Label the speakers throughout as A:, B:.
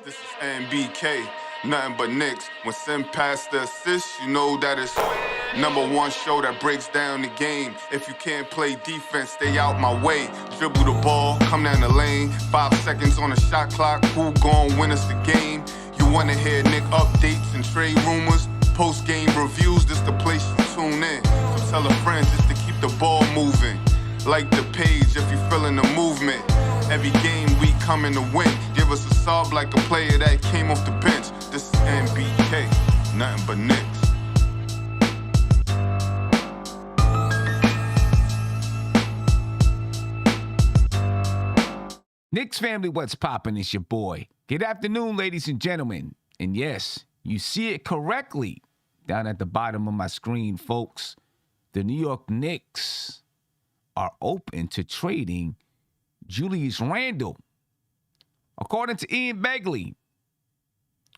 A: This is NBK, nothing but Knicks. When Sim passed the assist, you know that it's #1 show that breaks down the game. If you can't play defense, stay out my way. Dribble the ball, come down the lane. 5 seconds on the shot clock, who gon' win us the game? You wanna hear Nick updates and trade rumors? Post-game reviews, this the place to tune in. So tell a friend just to keep the ball moving. Like the page if you feeling the movement. Every game we coming to win. Give us a sub like a player that came off the bench. This is NBK, nothing but Knicks.
B: Knicks family, what's poppin'? It's your boy. Good afternoon, ladies and gentlemen. And yes, you see it correctly down at the bottom of my screen, folks. The New York Knicks are open to trading Julius Randle. According to Ian Begley,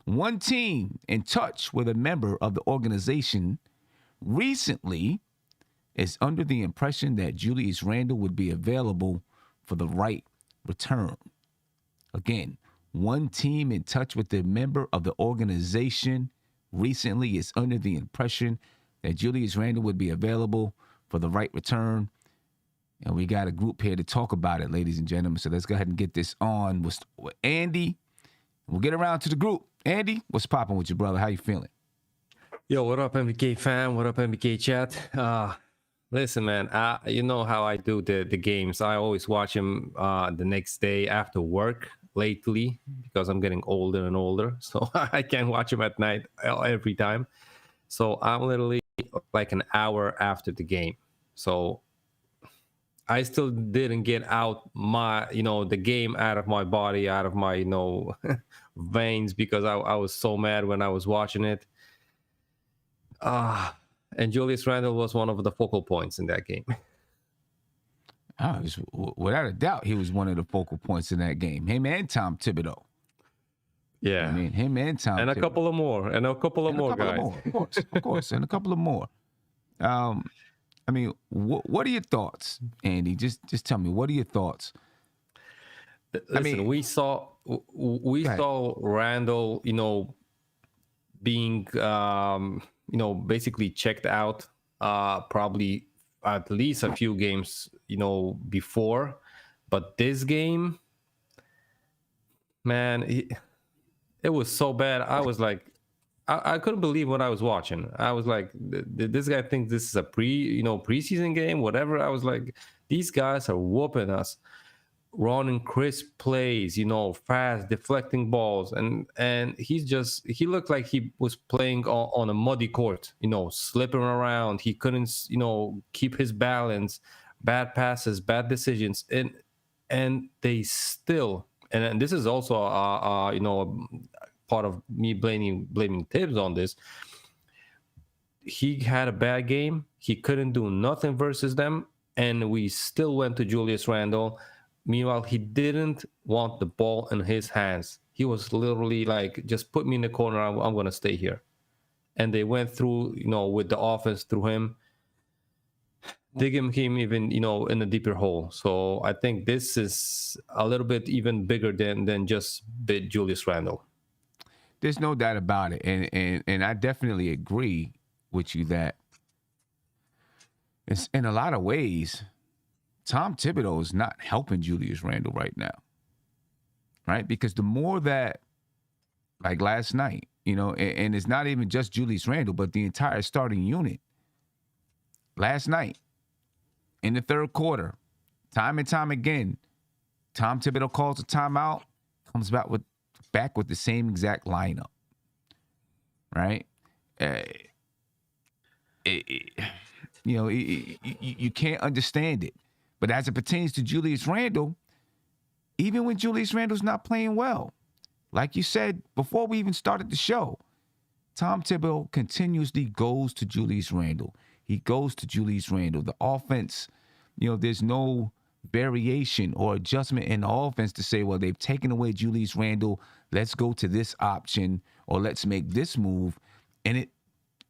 B: one team in touch with a member of the organization recently is under the impression that Julius Randle would be available for the right return. Again, one team in touch with a member of the organization recently is under the impression that Julius Randle would be available for the right return. And we got a group here to talk about it, ladies and gentlemen. So let's go ahead and get this on with Andy. We'll get around to the group. Andy, what's popping with you, brother? How you feeling?
C: Yo, what up, MBK fam? What up, MBK chat? Listen, man, you know how I do the games. I always watch them the next day after work lately because I'm getting older and older. So I can't watch them at night every time. So I'm literally like an hour after the game. So I still didn't get out my, the game out of my body, out of my, veins, because I was so mad when I was watching it. And Julius Randle was one of the focal points in that game.
B: Without a doubt, he was one of the focal points in that game. Him and Tom Thibodeau.
C: Yeah.
B: I mean, him and Tom
C: and
B: Thibodeau.
C: A couple of more. And a couple of more guys.
B: Of course. And a couple of more. I mean, what are your thoughts, Andy? Just tell me, what are your thoughts?
C: Listen, we saw Randle, being, basically checked out probably at least a few games, before. But this game, man, it was so bad. I was like, I couldn't believe what I was watching. I was like, did this guy think this is a preseason game, whatever? I was like, these guys are whooping us, running crisp plays, fast, deflecting balls. And he looked like he was playing on a muddy court, slipping around. He couldn't, keep his balance, bad passes, bad decisions. And they still, and this is also, part of me blaming Tibbs on this. He had a bad game. He couldn't do nothing versus them, and we still went to Julius Randle. Meanwhile, he didn't want the ball in his hands. He was literally like, just put me in the corner. I'm going to stay here. And they went through, with the offense through him, digging him even, in a deeper hole. So I think this is a little bit even bigger than just Julius Randle.
B: There's no doubt about it. And I definitely agree with you that it's, in a lot of ways, Tom Thibodeau is not helping Julius Randle right now. Right? Because the more that, like last night, and it's not even just Julius Randle, but the entire starting unit. Last night, in the third quarter, time and time again, Tom Thibodeau calls a timeout, comes back with the same exact lineup, right? You can't understand it. But as it pertains to Julius Randle, even when Julius Randle's not playing well, like you said before we even started the show, Tom Thibodeau continuously goes to Julius Randle. He goes to Julius Randle. The offense, there's no variation or adjustment in the offense to say, well, they've taken away Julius Randle, let's go to this option or let's make this move. And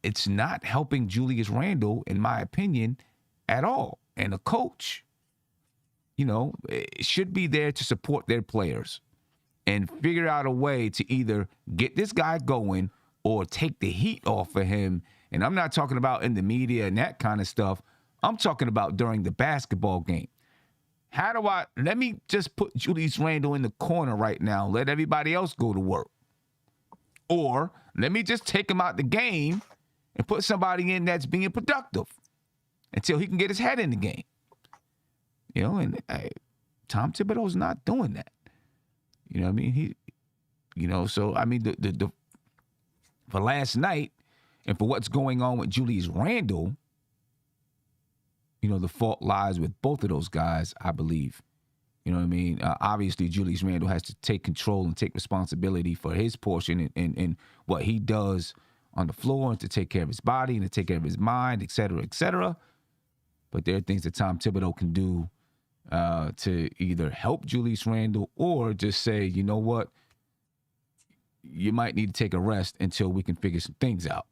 B: it's not helping Julius Randle, in my opinion, at all. And the coach, it should be there to support their players. and figure out a way to either get this guy going or take the heat off of him. And I'm not talking about in the media and that kind of stuff. I'm talking about during the basketball game. Let me just put Julius Randle in the corner right now. Let everybody else go to work. Or let me just take him out the game and put somebody in that's being productive until he can get his head in the game. And Tom Thibodeau's not doing that. You know what I mean? For last night and for what's going on with Julius Randle, the fault lies with both of those guys, I believe. You know what I mean? Obviously, Julius Randle has to take control and take responsibility for his portion and what he does on the floor and to take care of his body and to take care of his mind, et cetera, et cetera. But there are things that Tom Thibodeau can do to either help Julius Randle or just say, you know what, you might need to take a rest until we can figure some things out.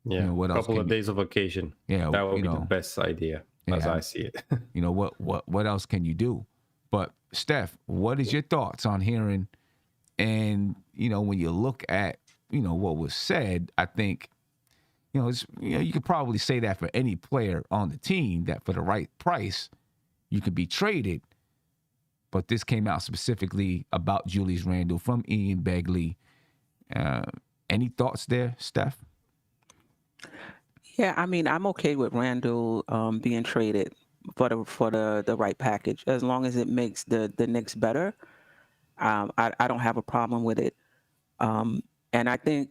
C: Yeah,
B: what
C: a couple of days of vacation.
B: Yeah,
C: that would be the best idea, as I see it.
B: What else can you do? But Steph, what is your thoughts on hearing? And when you look at what was said, I think you could probably say that for any player on the team, that for the right price you could be traded. But this came out specifically about Julius Randle from Ian Begley. Any thoughts there, Steph?
D: Yeah, I mean, I'm okay with Randle being traded for the right package, as long as it makes the Knicks better. I don't have a problem with it. And I think,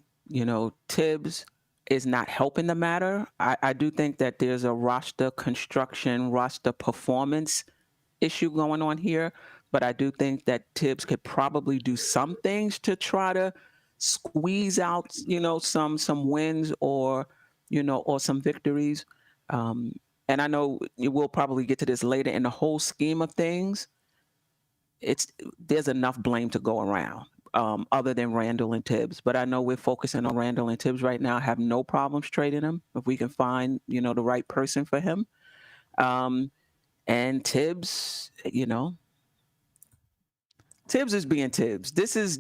D: Tibbs is not helping the matter. I do think that there's a roster construction, roster performance issue going on here. But I do think that Tibbs could probably do some things to try to squeeze out, some wins or some victories. And I know we'll probably get to this later. In the whole scheme of things, there's enough blame to go around, other than Randle and Tibbs. But I know we're focusing on Randle and Tibbs right now. I have no problems trading him if we can find, the right person for him. And Tibbs, Tibbs is being Tibbs. This is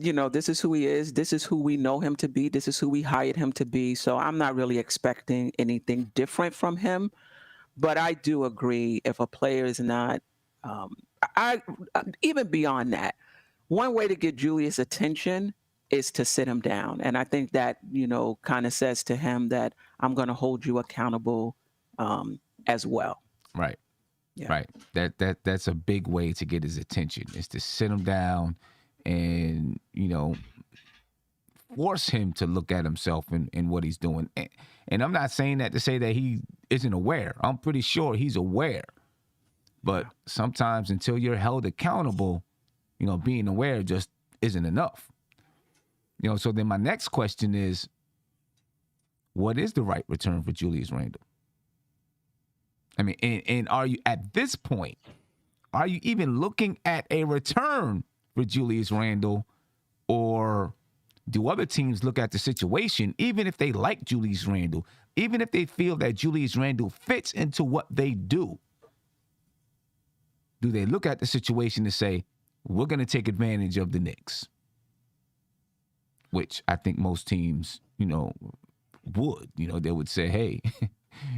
D: who he is. This is who we know him to be. This is who we hired him to be. So I'm not really expecting anything different from him. But I do agree, if a player is not, even beyond that, one way to get Julius' attention is to sit him down. And I think that, kind of says to him that I'm going to hold you accountable as well.
B: Right.
D: Yeah.
B: Right. That's a big way to get his attention, is to sit him down and, force him to look at himself and what he's doing. And I'm not saying that to say that he isn't aware. I'm pretty sure he's aware. But sometimes until you're held accountable, being aware just isn't enough. So then my next question is, what is the right return for Julius Randle? I mean, and are you, at this point, are you even looking at a return for Julius Randle? Or do other teams look at the situation, even if they like Julius Randle, even if they feel that Julius Randle fits into what they do? Do they look at the situation and say, we're going to take advantage of the Knicks? Which I think most teams, would. They would say, hey,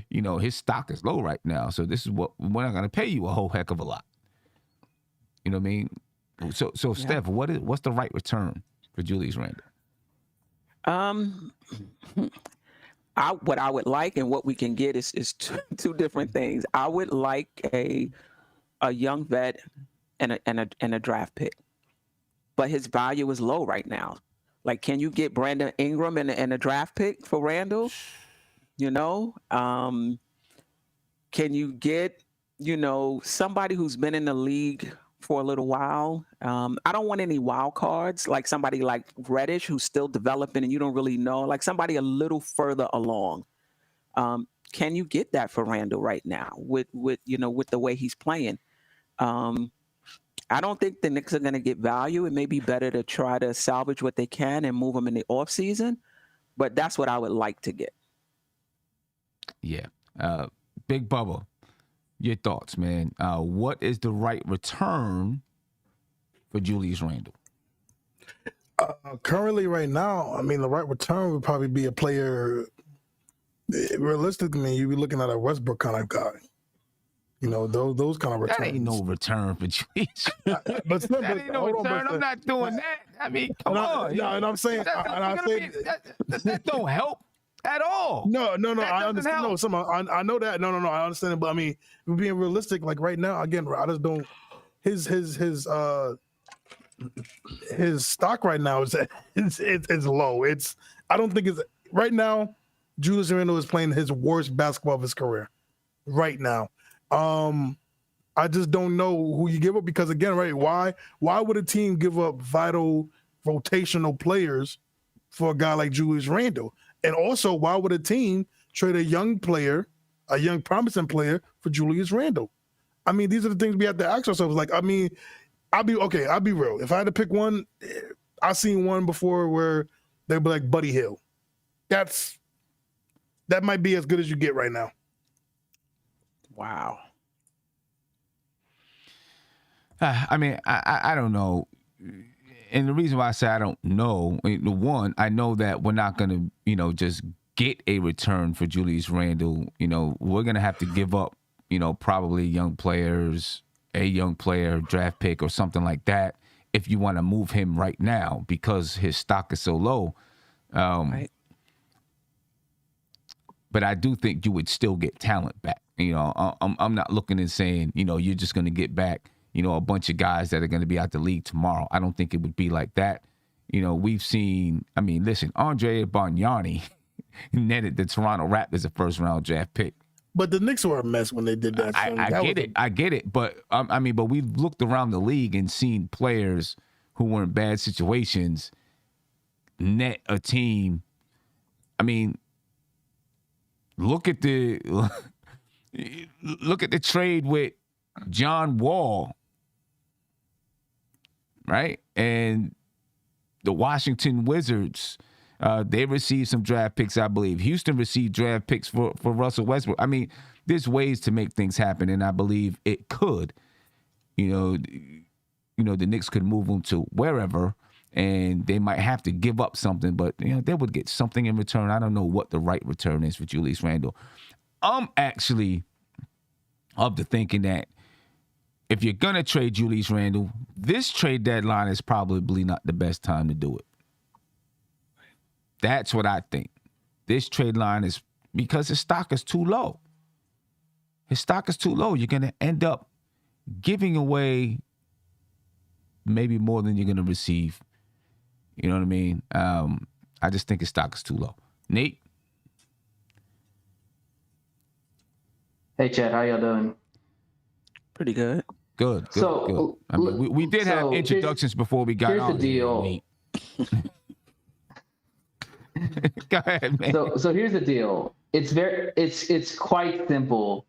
B: his stock is low right now, so this is what we're not going to pay you a whole heck of a lot. You know what I mean? So yeah. Steph, what's the right return for Julius Randle?
D: What I would like and what we can get is two different things. I would like a young vet and a draft pick, but his value is low right now. Like, can you get Brandon Ingram and a draft pick for Randle? Can you get, somebody who's been in the league for a little while? I don't want any wild cards, like somebody like Reddish who's still developing and you don't really know, like somebody a little further along. Can you get that for Randle right now with the way he's playing? I don't think the Knicks are going to get value. It may be better to try to salvage what they can and move them in the offseason, but that's what I would like to get.
B: Yeah. Big Bubba, your thoughts, man. What is the right return for Julius Randle?
E: Currently, right now, I mean, the right return would probably be a player. Realistically, you'd be looking at a Westbrook kind of guy. You know, those kind of returns.
B: That ain't no return for Julius.
E: But still,
B: That ain't no return. I'm not doing that. I mean, come on.
E: No, and I'm saying,
B: that don't help at all.
E: No, I understand.
B: Help.
E: No, I know that. No, I understand it. But I mean, we're being realistic. Like right now, again, I just don't. His stock right now is it's low. I don't think it's right now. Julius Randle is playing his worst basketball of his career right now. I just don't know who you give up because again, right? Why would a team give up vital rotational players for a guy like Julius Randle? And also, why would a team trade a young player, a young promising player for Julius Randle? I mean, these are the things we have to ask ourselves. Like, I mean, I'll be real. If I had to pick one, I've seen one before where they'd be like Buddy Hield. That might be as good as you get right now.
D: Wow.
B: I mean, I don't know. And the reason why I say I don't know, one, I know that we're not going to, just get a return for Julius Randle. We're going to have to give up, probably a young player, draft pick or something like that if you want to move him right now because his stock is so low.
D: Right.
B: But I do think you would still get talent back. I'm not looking and saying, you're just going to get back, a bunch of guys that are going to be out the league tomorrow. I don't think it would be like that. We've seen, listen, Andre Bargnani netted the Toronto Raptors a first-round draft pick.
E: But the Knicks were a mess when they did that.
B: I get it. But, but we've looked around the league and seen players who were in bad situations net a team. Look at the trade with John Wall, right? And the Washington Wizards, they received some draft picks, I believe. Houston received draft picks for Russell Westbrook. There's ways to make things happen, and I believe it could. The Knicks could move them to wherever, and they might have to give up something, but they would get something in return. I don't know what the right return is for Julius Randle. I'm actually of the thinking that if you're gonna trade Julius Randle, this trade deadline is probably not the best time to do it. That's what I think. This trade line is because his stock is too low. His stock is too low. You're gonna end up giving away maybe more than you're gonna receive. You know what I mean? I just think his stock is too low. Nate?
F: Hey, Chad, how y'all doing?
D: Pretty good.
F: So,
B: good. We did have introductions before we got on.
F: Here's the deal.
B: Nate. Go ahead, man.
F: So here's the deal. It's quite simple.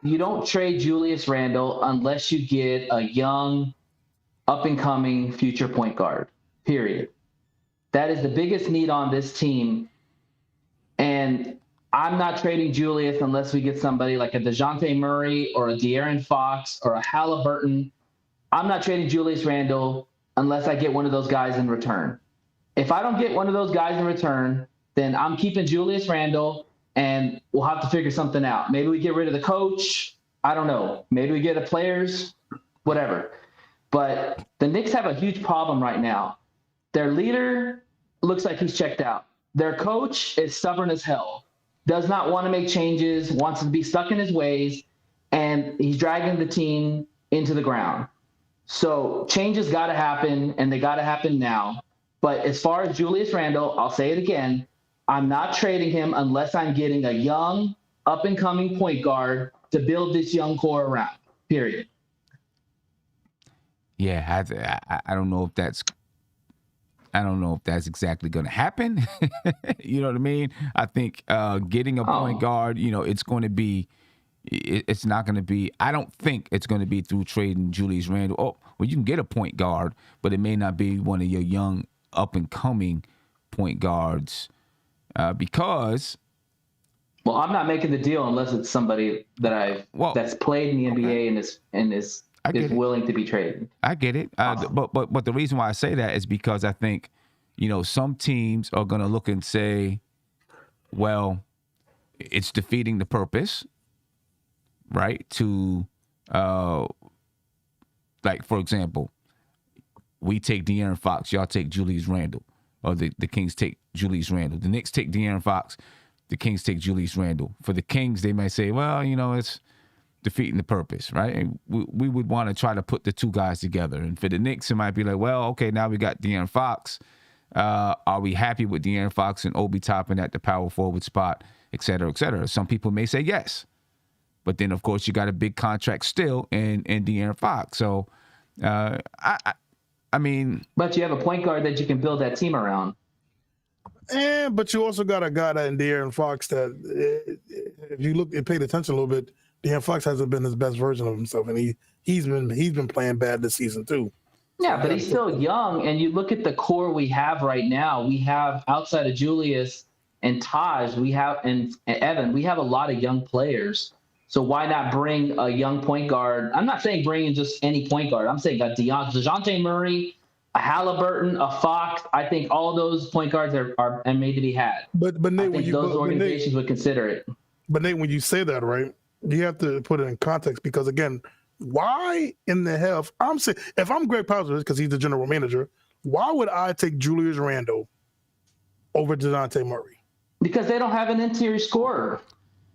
F: You don't trade Julius Randle unless you get a young, up-and-coming future point guard, period. That is the biggest need on this team. And I'm not trading Julius unless we get somebody like a DeJounte Murray or a De'Aaron Fox or a Halliburton. I'm not trading Julius Randle unless I get one of those guys in return. If I don't get one of those guys in return, then I'm keeping Julius Randle, and we'll have to figure something out. Maybe we get rid of the coach. I don't know. Maybe we get the players, whatever. But the Knicks have a huge problem right now. Their leader looks like he's checked out. Their coach is stubborn as hell, does not want to make changes, wants to be stuck in his ways, and he's dragging the team into the ground. So changes got to happen, and they got to happen now. But as far as Julius Randle, I'll say it again, I'm not trading him unless I'm getting a young, up-and-coming point guard to build this young core around, period.
B: Yeah, I don't know if that's exactly going to happen. You know what I mean? I think getting a point guard, it's going to be. It's not going to be. I don't think it's going to be through trading Julius Randle. Oh, well, you can get a point guard, but it may not be one of your young, up and coming point guards because.
F: Well, I'm not making the deal unless it's somebody that that's played in the NBA and is is willing to be traded.
B: I get it. But the reason why I say that is because I think, some teams are going to look and say, well, it's defeating the purpose, right? To, like, for example, we take De'Aaron Fox, y'all take Julius Randle, or the Kings take Julius Randle. The Knicks take De'Aaron Fox, the Kings take Julius Randle. For the Kings, they may say, well, it's defeating the purpose, right? And we would want to try to put the two guys together. And for the Knicks, it might be like, well, okay, now we got De'Aaron Fox. Are we happy with De'Aaron Fox and Obi Toppin at the power forward spot, et cetera, et cetera? Some people may say yes. But then, of course, you got a big contract still in De'Aaron Fox. So, I mean...
F: But you have a point guard that you can build that team around.
E: But you also got a guy that in De'Aaron Fox that, if you look and paid attention a little bit, De'Aaron Fox hasn't been his best version of himself, and he's been playing bad this season too.
F: Yeah, but he's still young, and you look at the core we have right now. We have, outside of Julius and Taj, and Evan, we have a lot of young players. So why not bring a young point guard? I'm not saying bring in just any point guard. I'm saying a DeJounte Murray, a Halliburton, a Fox. I think all those point guards are made to be had.
E: But Nate,
F: I think those organizations would consider it.
E: But Nate, when you say that, right, you have to put it in context because, again, why in the hell? I'm saying, if I'm Greg Popovich, because he's the general manager, why would I take Julius Randle over DeJounte Murray?
F: Because they don't have an interior scorer.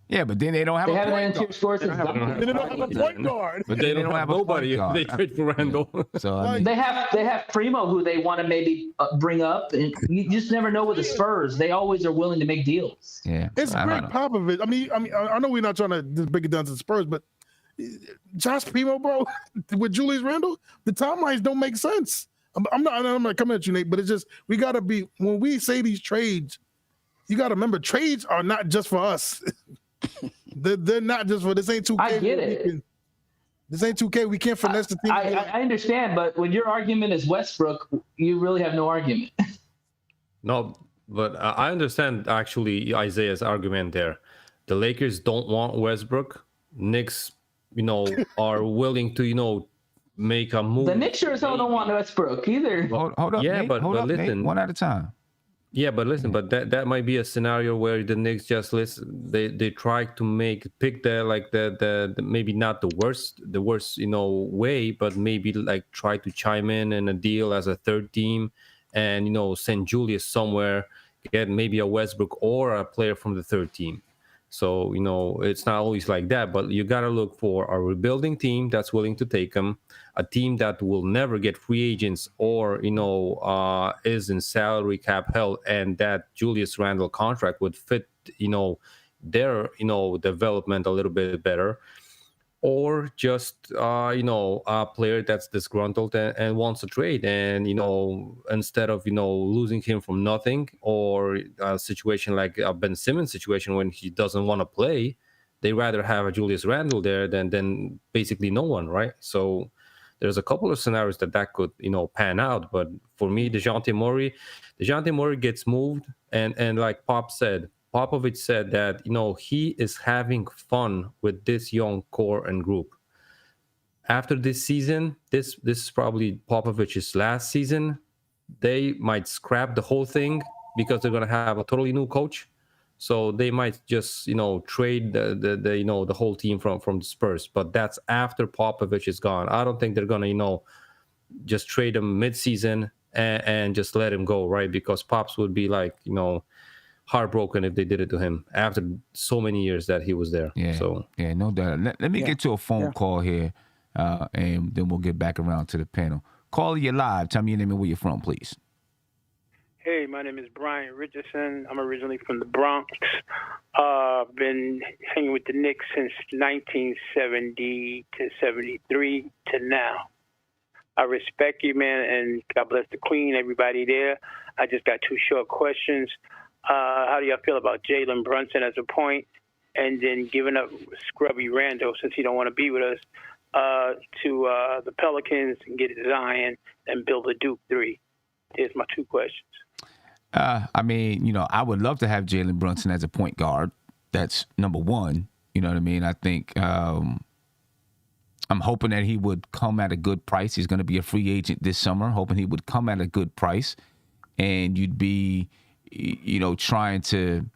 B: Yeah, but then they don't have a point guard.
F: They have an interior scorer.
E: They don't have a point guard.
C: But they don't have nobody. They trade for Randle.
B: So I mean,
F: they have Primo, who they want to maybe bring up, and you just never know with the Spurs. They always are willing to make deals.
B: Yeah,
E: it's Greg Popovich. I mean, I know we're not trying to just break it down to the Spurs, but Josh Primo, bro, with Julius Randle, the timelines don't make sense. I'm not coming at you, Nate, but it's just we gotta be when we say these trades, you gotta remember trades are not just for us. They're not just for this. Ain't 2K.
F: I get it.
E: This ain't 2K. We can't finesse the team.
F: I understand, but when your argument is Westbrook, you really have no argument.
C: No, but I understand actually Isaiah's argument there. The Lakers don't want Westbrook. Knicks, are willing to, make a move.
F: The Knicks sure as hell don't want Westbrook either.
B: Hold up,
C: yeah,
B: Nate,
C: but listen,
B: Nate, one at a time.
C: Yeah, but listen, but that might be a scenario where the Knicks just they try to pick the maybe not the worst way, but maybe like try to chime in a deal as a third team, and send Julius somewhere, get maybe a Westbrook or a player from the third team. So it's not always like that, but you gotta look for a rebuilding team that's willing to take them, a team that will never get free agents or is in salary cap hell, and that Julius Randle contract would fit their development a little bit better, or just a player that's disgruntled and wants to trade, and instead of losing him from nothing, or a situation like a Ben Simmons situation when he doesn't want to play, they rather have a Julius Randle there than basically no one, right? So there's a couple of scenarios that could pan out. But for me, DeJounte Murray gets moved, and like Popovich said that he is having fun with this young core and group. After this season, this is probably Popovich's last season. They might scrap the whole thing because they're gonna have a totally new coach. So they might just trade the whole team from the Spurs. But that's after Popovich is gone. I don't think they're gonna just trade him mid-season and just let him go, right? Because Pops would be like heartbroken if they did it to him after so many years that he was there.
B: Yeah,
C: so
B: no doubt. Let me get to a phone call here, and then we'll get back around to the panel. Call you live. Tell me your name and where you're from, please.
G: Hey, my name is Brian Richardson. I'm originally from the Bronx. Been hanging with the Knicks since 1970 to 73 to now. I respect you, man, and God bless the Queen, everybody there. I just got two short questions. How do y'all feel about Jalen Brunson as a point, and then giving up Scrubby Randle, since he don't want to be with us, to the Pelicans and get Zion and build a Duke 3? Here's my two questions.
B: I mean, I would love to have Jalen Brunson as a point guard. That's number one. You know what I mean? I think I'm hoping that he would come at a good price. He's going to be a free agent this summer. Hoping he would come at a good price, and you'd be, trying to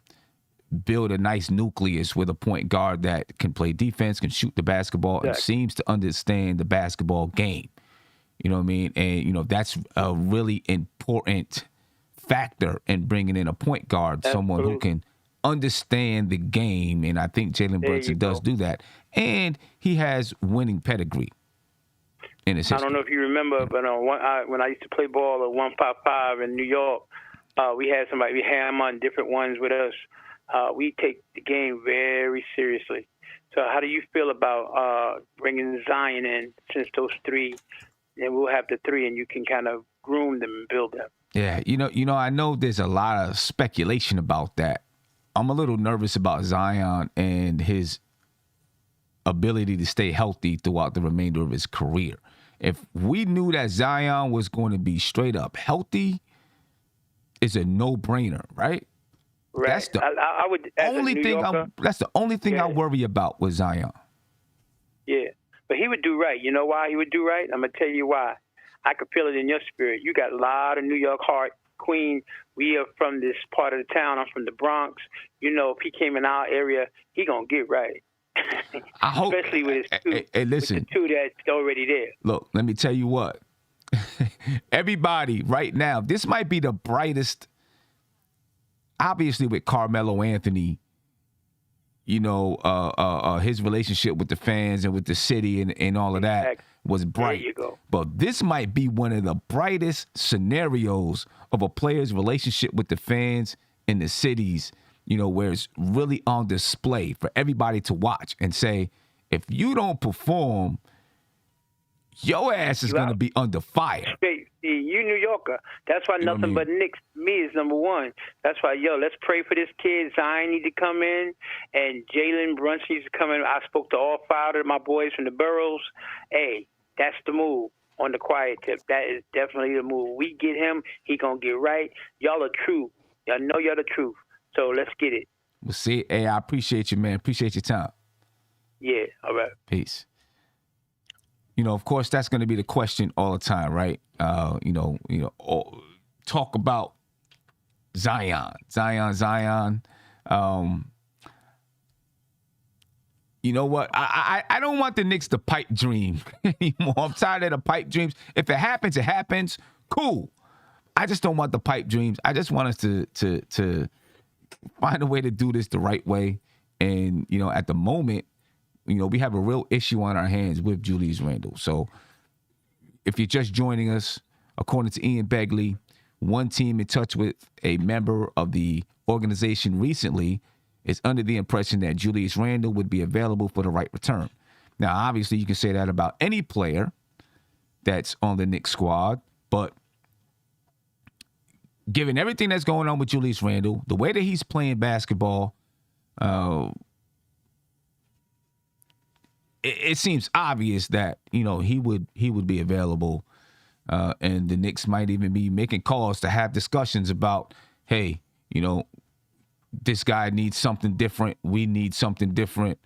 B: build a nice nucleus with a point guard that can play defense, can shoot the basketball, and seems to understand the basketball game. You know what I mean? And, that's a really important factor in bringing in a point guard, someone who can understand the game. And I think Jalen Brunson does do that. And he has winning pedigree in his history.
G: I don't know if you remember, but when I used to play ball at 155 in New York, we had him on different ones with us. We take the game very seriously. So how do you feel about bringing Zion in, since those three, and we'll have the three, and you can kind of groom them and build them?
B: Yeah, I know there's a lot of speculation about that. I'm a little nervous about Zion and his ability to stay healthy throughout the remainder of his career. If we knew that Zion was going to be straight up healthy, it's a no-brainer, right?
G: Right.
B: That's the
G: I would,
B: only thing. That's the only thing I worry about with Zion.
G: Yeah, but he would do right. You know why he would do right? I'm gonna tell you why. I could feel it in your spirit. You got a lot of New York heart, Queen. We are from this part of the town. I'm from the Bronx. If he came in our area, he gonna get right.
B: I hope,
G: especially with his two,
B: listen,
G: with the two that's already there.
B: Look, let me tell you what. Everybody right now, this might be the brightest. Obviously, with Carmelo Anthony, his relationship with the fans and with the city and all of that was bright.
G: There you go.
B: But this might be one of the brightest scenarios of a player's relationship with the fans in the cities, where it's really on display for everybody to watch and say, if you don't perform, your ass is going to be under fire.
G: See, you New Yorker. That's why nothing but Knicks to me is number one. That's why, let's pray for this kid. Zion need to come in, and Jalen Brunson needs to come in. I spoke to all five of my boys from the boroughs. Hey, that's the move on the quiet tip. That is definitely the move. We get him, he going to get right. Y'all are true. Y'all know y'all the truth. So let's get it.
B: Well, see, hey, I appreciate you, man. Appreciate your time.
G: Yeah, all right.
B: Peace. Of course, that's going to be the question all the time, right? Talk about Zion. You know what? I don't want the Knicks to pipe dream anymore. I'm tired of the pipe dreams. If it happens, it happens. Cool. I just don't want the pipe dreams. I just want us to find a way to do this the right way. And, at the moment, we have a real issue on our hands with Julius Randle. So if you're just joining us, according to Ian Begley, one team in touch with a member of the organization recently is under the impression that Julius Randle would be available for the right return. Now, obviously, you can say that about any player that's on the Knicks squad, but given everything that's going on with Julius Randle, the way that he's playing basketball, it seems obvious that he would be available, and the Knicks might even be making calls to have discussions about, hey, this guy needs something different. We need something different.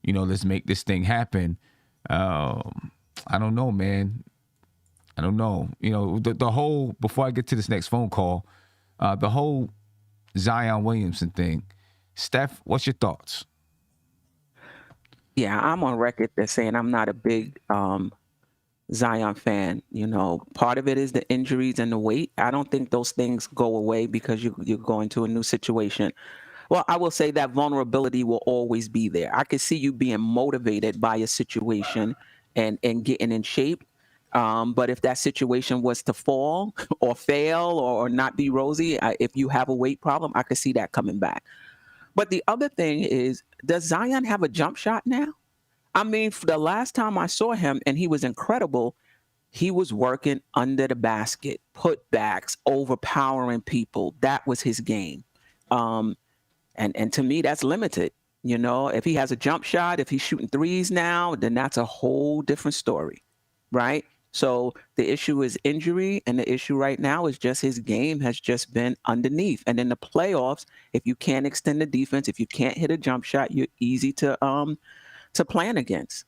B: Let's make this thing happen. I don't know, man. I don't know. The whole, before I get to this next phone call, the whole Zion Williamson thing. Steph, what's your thoughts?
D: Yeah, I'm on record as saying I'm not a big Zion fan. Part of it is the injuries and the weight. I don't think those things go away because you're going to a new situation. Well, I will say that vulnerability will always be there. I could see you being motivated by a situation and getting in shape. But if that situation was to fall or fail or not be rosy, if you have a weight problem, I could see that coming back. But the other thing is, does Zion have a jump shot now? I mean, for the last time I saw him, and he was incredible, he was working under the basket, putbacks, overpowering people. That was his game. And to me, that's limited. If he has a jump shot, if he's shooting threes now, then that's a whole different story, right? So the issue is injury, and the issue right now is just his game has just been underneath. And in the playoffs, if you can't extend the defense, if you can't hit a jump shot, you're easy to plan against.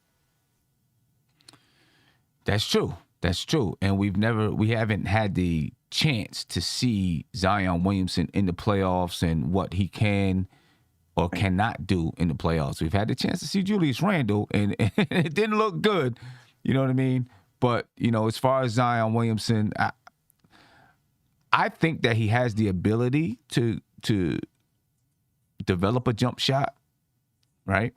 B: That's true. That's true. And we haven't had the chance to see Zion Williamson in the playoffs and what he can or cannot do in the playoffs. We've had the chance to see Julius Randle, and it didn't look good. You know what I mean? But, as far as Zion Williamson, I think that he has the ability to develop a jump shot, right?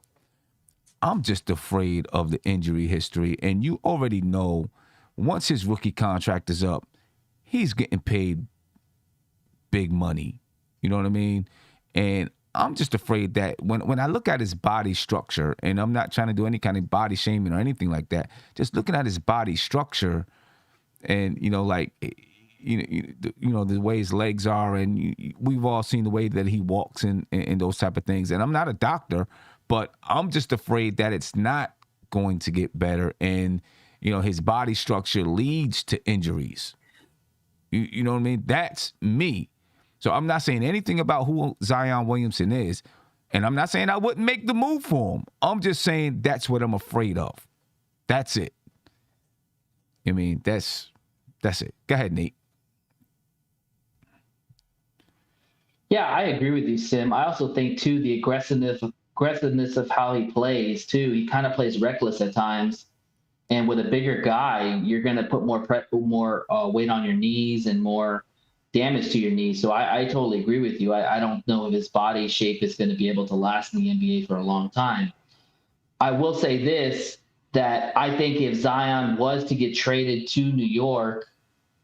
B: I'm just afraid of the injury history. And you already know once his rookie contract is up, he's getting paid big money. You know what I mean? And I'm just afraid that when I look at his body structure, and I'm not trying to do any kind of body shaming or anything like that, just looking at his body structure and, the way his legs are, and we've all seen the way that he walks and those type of things. And I'm not a doctor, but I'm just afraid that it's not going to get better. And, his body structure leads to injuries. You know what I mean? That's me. So I'm not saying anything about who Zion Williamson is. And I'm not saying I wouldn't make the move for him. I'm just saying that's what I'm afraid of. That's it. I mean, that's it. Go ahead, Nate.
F: Yeah, I agree with you, Sim. I also think, too, the aggressiveness of how he plays, too. He kind of plays reckless at times. And with a bigger guy, you're going to put more weight on your knees and more damage to your knees. So I totally agree with you. I don't know if his body shape is going to be able to last in the NBA for a long time. I will say this, that I think if Zion was to get traded to New York,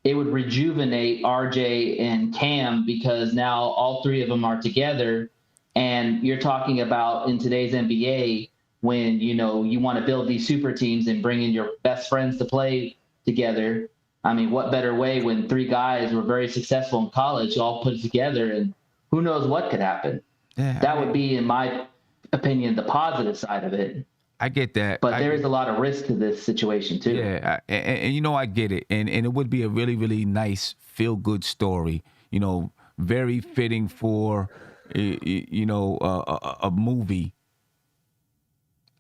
F: it would rejuvenate RJ and Cam, because now all three of them are together. And you're talking about in today's NBA, when, you want to build these super teams and bring in your best friends to play together. I mean, what better way when three guys were very successful in college all put together, and who knows what could happen. Yeah, that would be, in my opinion, the positive side of it.
B: I get that.
F: But there is a lot of risk to this situation, too.
B: Yeah, and I get it. And it would be a really, really nice, feel-good story, very fitting for, a movie.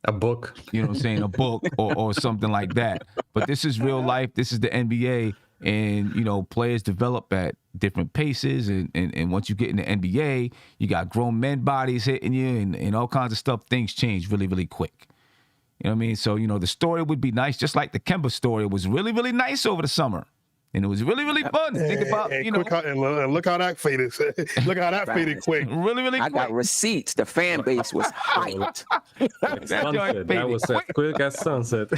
C: A book.
B: You know what I'm saying? A book or something like that. But this is real life. This is the NBA. And, players develop at different paces. And once you get in the NBA, you got grown men bodies hitting you and all kinds of stuff. Things change really, really quick. You know what I mean? So, the story would be nice, just like the Kemba story. It was really, really nice over the summer. And it was really, really fun to think about,
E: look how that faded. Look how that faded quick.
B: Really, really quick.
D: I got receipts. The fan base was hyped.
C: That was as quick as sunset.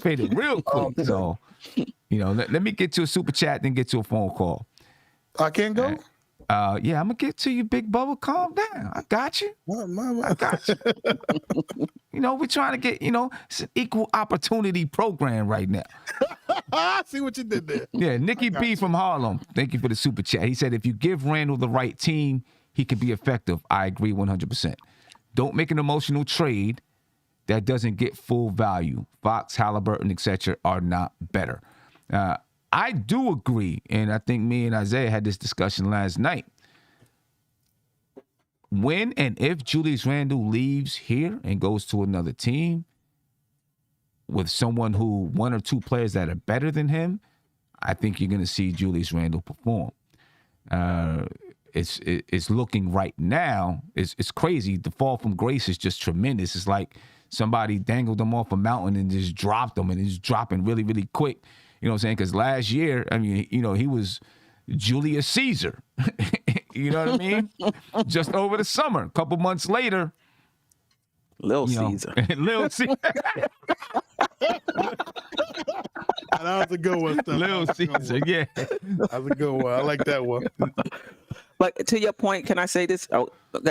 B: Faded real quick. So, let me get to a super chat, then get to a phone call.
E: I can't go?
B: Yeah, I'm going to get to you, Big Bubba. Calm down. I got you. I got you. We're trying to get, it's an equal opportunity program right now.
E: I see what you did there.
B: Yeah, Nikki B from Harlem. Thank you for the super chat. He said, if you give Randle the right team, he can be effective. I agree 100%. Don't make an emotional trade that doesn't get full value. Fox, Halliburton, etc. are not better. I do agree, and I think me and Isaiah had this discussion last night. When and if Julius Randle leaves here and goes to another team with someone one or two players that are better than him, I think you're going to see Julius Randle perform. It's looking right now. It's crazy. The fall from grace is just tremendous. It's like somebody dangled him off a mountain and just dropped him, and he's dropping really, really quick. You know what I'm saying? Because last year, I mean, he was Julius Caesar. You know what I mean? Just over the summer. A couple months later.
D: Lil Caesar.
B: Lil Caesar.
E: That was a good one.
B: Lil Caesar, yeah.
E: That was a good one. I like that one.
D: But to your point, can I say this? Oh,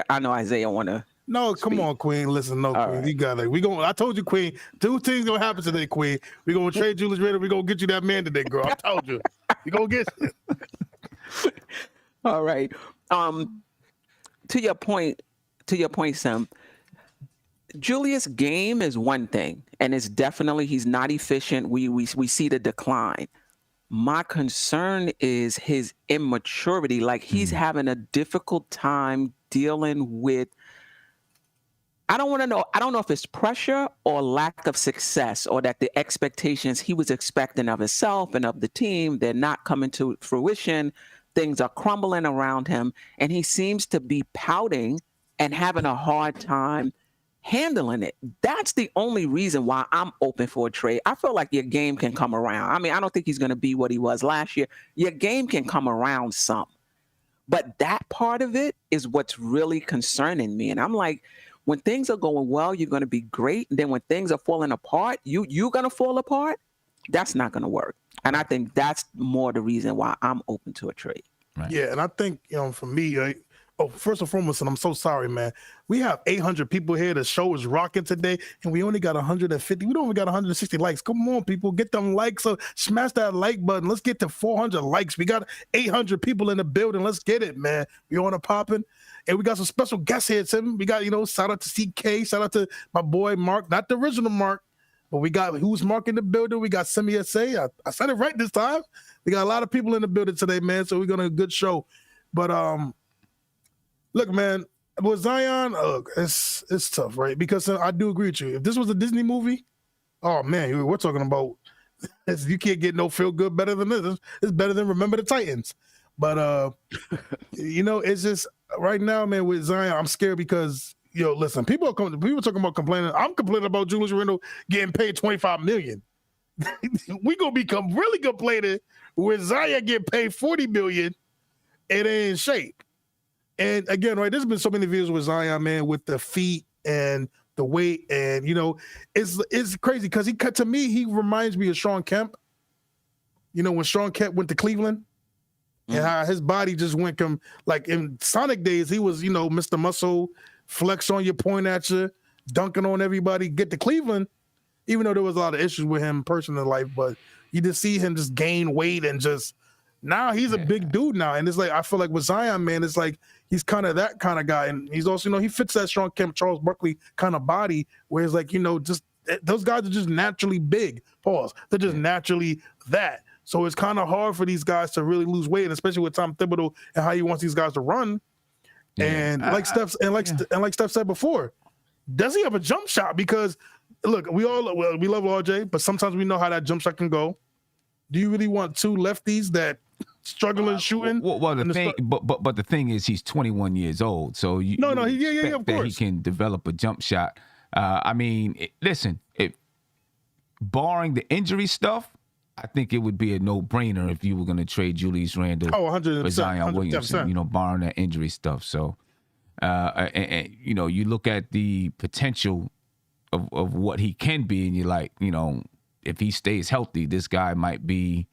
D: I know Isaiah want to.
E: No, come on, Queen. Listen, Queen. Right. You got it. I told you, Queen. Two things gonna happen today, Queen. We gonna trade Julius Randle. We gonna get you that man today, girl. I told you. We gonna get you.
D: All right. To your point, Sam. Julius' game is one thing, and it's definitely he's not efficient. We see the decline. My concern is his immaturity. Like he's having a difficult time dealing with I don't want to know. I don't know if it's pressure or lack of success, or that the expectations he was expecting of himself and of the team, they're not coming to fruition. Things are crumbling around him, and he seems to be pouting and having a hard time handling it. That's the only reason why I'm open for a trade. I feel like your game can come around. I mean, I don't think he's going to be what he was last year. Your game can come around some. But that part of it is what's really concerning me. And I'm like, when things are going well, you're going to be great. And then when things are falling apart, you're going to fall apart. That's not going to work. And I think that's more the reason why I'm open to a trade.
B: Right.
E: Yeah, and I think, for me, first and foremost, and I'm so sorry, man. We have 800 people here. The show is rocking today, and we only got 150. We don't even got 160 likes. Come on, people, get them likes. So smash that like button. Let's get to 400 likes. We got 800 people in the building. Let's get it, man. We on a popping. And we got some special guests here, Tim. We got, shout out to CK. Shout out to my boy Mark, not the original Mark, but we got who's Mark in the building. We got Semi SA. I said it right this time. We got a lot of people in the building today, man. So we're gonna have a good show. But look, man, with Zion, it's tough, right? Because I do agree with you. If this was a Disney movie, oh man, we're talking about you can't get no feel good better than this. It's better than Remember the Titans. But it's just right now, man, with Zion, I'm scared because listen, people talking about complaining. I'm complaining about Julius Randle getting paid $25 million. We gonna become really complaining with Zion getting paid $40 million. It ain't in shape. And again, right, there's been so many videos with Zion, man, with the feet and the weight, and it's crazy because he reminds me of Sean Kemp. When Sean Kemp went to Cleveland, and how his body just went from, like, in Sonic days, he was Mr. Muscle, flex on you, point at you, dunking on everybody. Get to Cleveland, even though there was a lot of issues with him personal life, but you just see him just gain weight and just now he's a big dude now. And it's like, I feel like with Zion, man, it's like he's kind of that kind of guy. And he's also, he fits that Sean Kemp, Charles Barkley kind of body where it's like, just those guys are just naturally big. Pause. They're just naturally that. So it's kind of hard for these guys to really lose weight, and especially with Tom Thibodeau and how he wants these guys to run. Yeah. And like Steph said before, does he have a jump shot? Because look, we love RJ, but sometimes we know how that jump shot can go. Do you really want two lefties that struggling shooting?
B: Well, the thing, but the thing is, he's 21 years old, so of course that he can develop a jump shot. I mean, listen, barring the injury stuff, I think it would be a no-brainer if you were going to trade Julius Randle for Zion Williamson, barring that injury stuff. So, you look at the potential of what he can be, and you're like, if he stays healthy, this guy might be,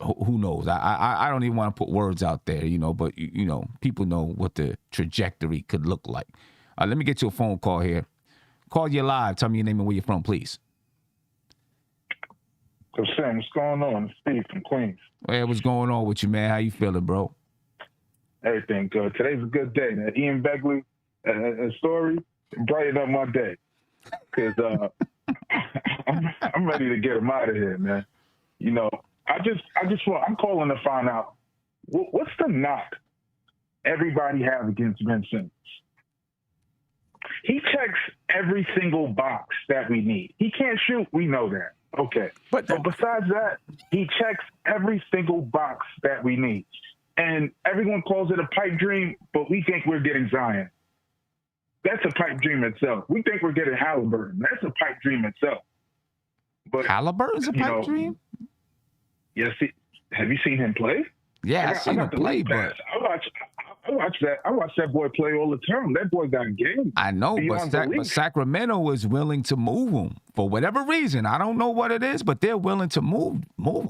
B: who knows? I don't even want to put words out there, but, people know what the trajectory could look like. Let me get you a phone call here. Call you live. Tell me your name and where you're from, please.
H: So, Sam, what's going on? It's Steve from Queens.
B: Hey, what's going on with you, man? How you feeling, bro?
H: Everything good. Today's a good day. That Ian Begley story brightened up my day. Because I'm ready to get him out of here, man. I'm calling to find out, what's the knock everybody has against Ben Simmons? He checks every single box that we need. He can't shoot. We know that. Okay. But besides that, he checks every single box that we need. And everyone calls it a pipe dream, but we think we're getting Zion. That's a pipe dream itself. We think we're getting Halliburton. That's a pipe dream itself. But
B: Halliburton's a pipe dream?
H: Yes. Have you seen him play?
B: Yeah, I've seen him play, but
H: I watch that boy play all the time. That boy got game.
B: I know, but Sacramento is willing to move him for whatever reason. I don't know what it is, but they're willing to move him.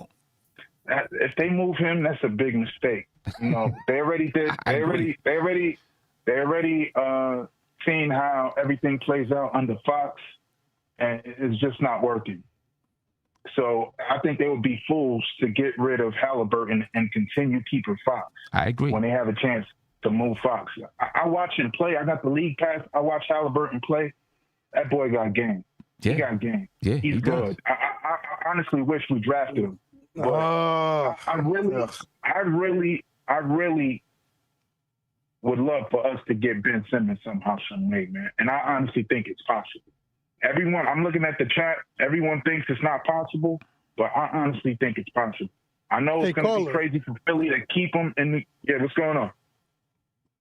H: If they move him, that's a big mistake. They already did. They already seen how everything plays out under Fox, and it's just not working. So I think they would be fools to get rid of Halliburton and continue keeping Fox.
B: I agree.
H: When they have a chance to move Fox. I watch him play. I got the league pass. I watch Halliburton play. That boy got game.
B: Yeah.
H: He got game.
B: Yeah,
H: he's good. I honestly wish we drafted him. But I really would love for us to get Ben Simmons somehow, some way, man. And I honestly think it's possible. Everyone, I'm looking at the chat. Everyone thinks it's not possible, but I honestly think it's possible. I know it's going to be crazy for Philly to keep him in the. Yeah, what's going on?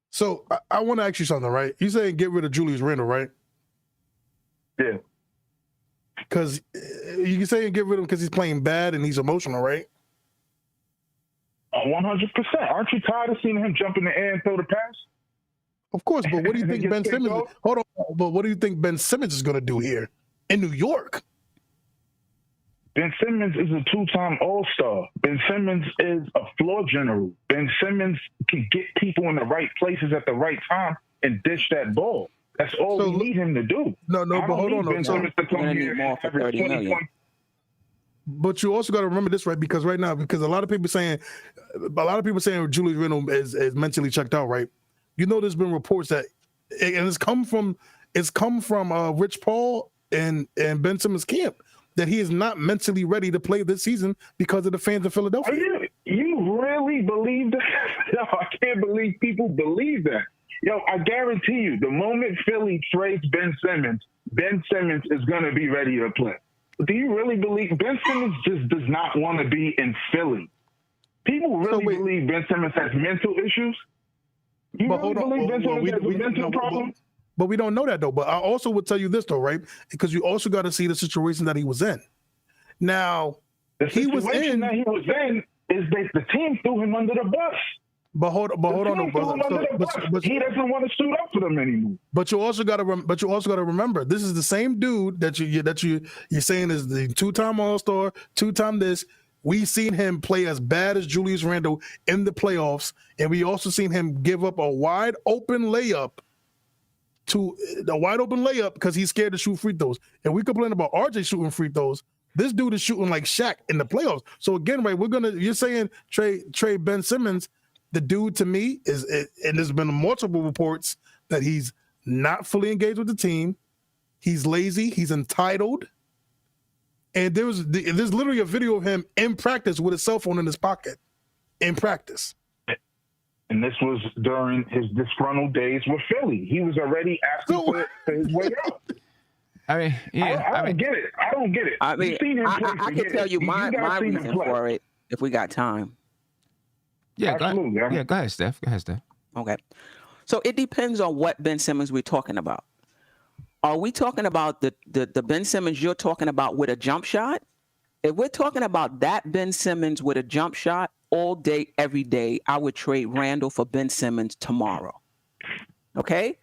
E: So I want to ask you something, right? You saying get rid of Julius Randle, right?
H: Yeah.
E: Because you saying get rid of him because he's playing bad and he's emotional, right?
H: 100%. Aren't you tired of seeing him jump in the air and throw the pass?
E: Of course, but what do you think Ben Simmons? Hold on, but what do you think Ben Simmons is going to do here in New York?
H: Ben Simmons is a two-time All-Star. Ben Simmons is a floor general. Ben Simmons can get people in the right places at the right time and dish that ball. That's all we need him to do.
E: No, but hold on.
H: Ben Simmons to come here
D: more for 30 million.
E: But you also got to remember this, right? Because right now, because a lot of people saying Julius Randle is mentally checked out, right? You know, there's been reports that, and it's come from Rich Paul and Ben Simmons' camp, that he is not mentally ready to play this season because of the fans in Philadelphia.
H: You really believe that? Yo, I can't believe people believe that. Yo, I guarantee you, the moment Philly trades Ben Simmons is going to be ready to play. Do you really believe Ben Simmons just does not want to be in Philly? People really believe Ben Simmons has mental issues? You really believe Ben Simmons has a mental problem?
E: But we don't know that, though. But I also would tell you this, though, right? Because you also got to see the situation that he was in. Now,
H: the situation that he was in is that the team threw him under the bus.
E: But hold on, brother.
H: But he doesn't want to suit up for them anymore.
E: But you also got to remember, this is the same dude that you're saying is the two-time All-Star, two-time this. We seen him play as bad as Julius Randle in the playoffs, and we also seen him give up a wide open layup because he's scared to shoot free throws. And we complain about RJ shooting free throws. This dude is shooting like Shaq in the playoffs. So again, right, you're saying trade Ben Simmons. The dude, to me, and there's been multiple reports that he's not fully engaged with the team. He's lazy. He's entitled. And there's literally a video of him in practice with his cell phone in his pocket, in practice.
H: And this was during his disgruntled days with Philly. He was already asking for his way out.
B: I mean, yeah.
H: I don't get it.
D: I mean, I can tell you my reason for it if we got time.
B: Yeah, absolutely. Go ahead, Steph.
D: Okay. So it depends on what Ben Simmons we're talking about. Are we talking about the Ben Simmons you're talking about with a jump shot? If we're talking about that Ben Simmons with a jump shot all day, every day, I would trade Randle for Ben Simmons tomorrow. Okay?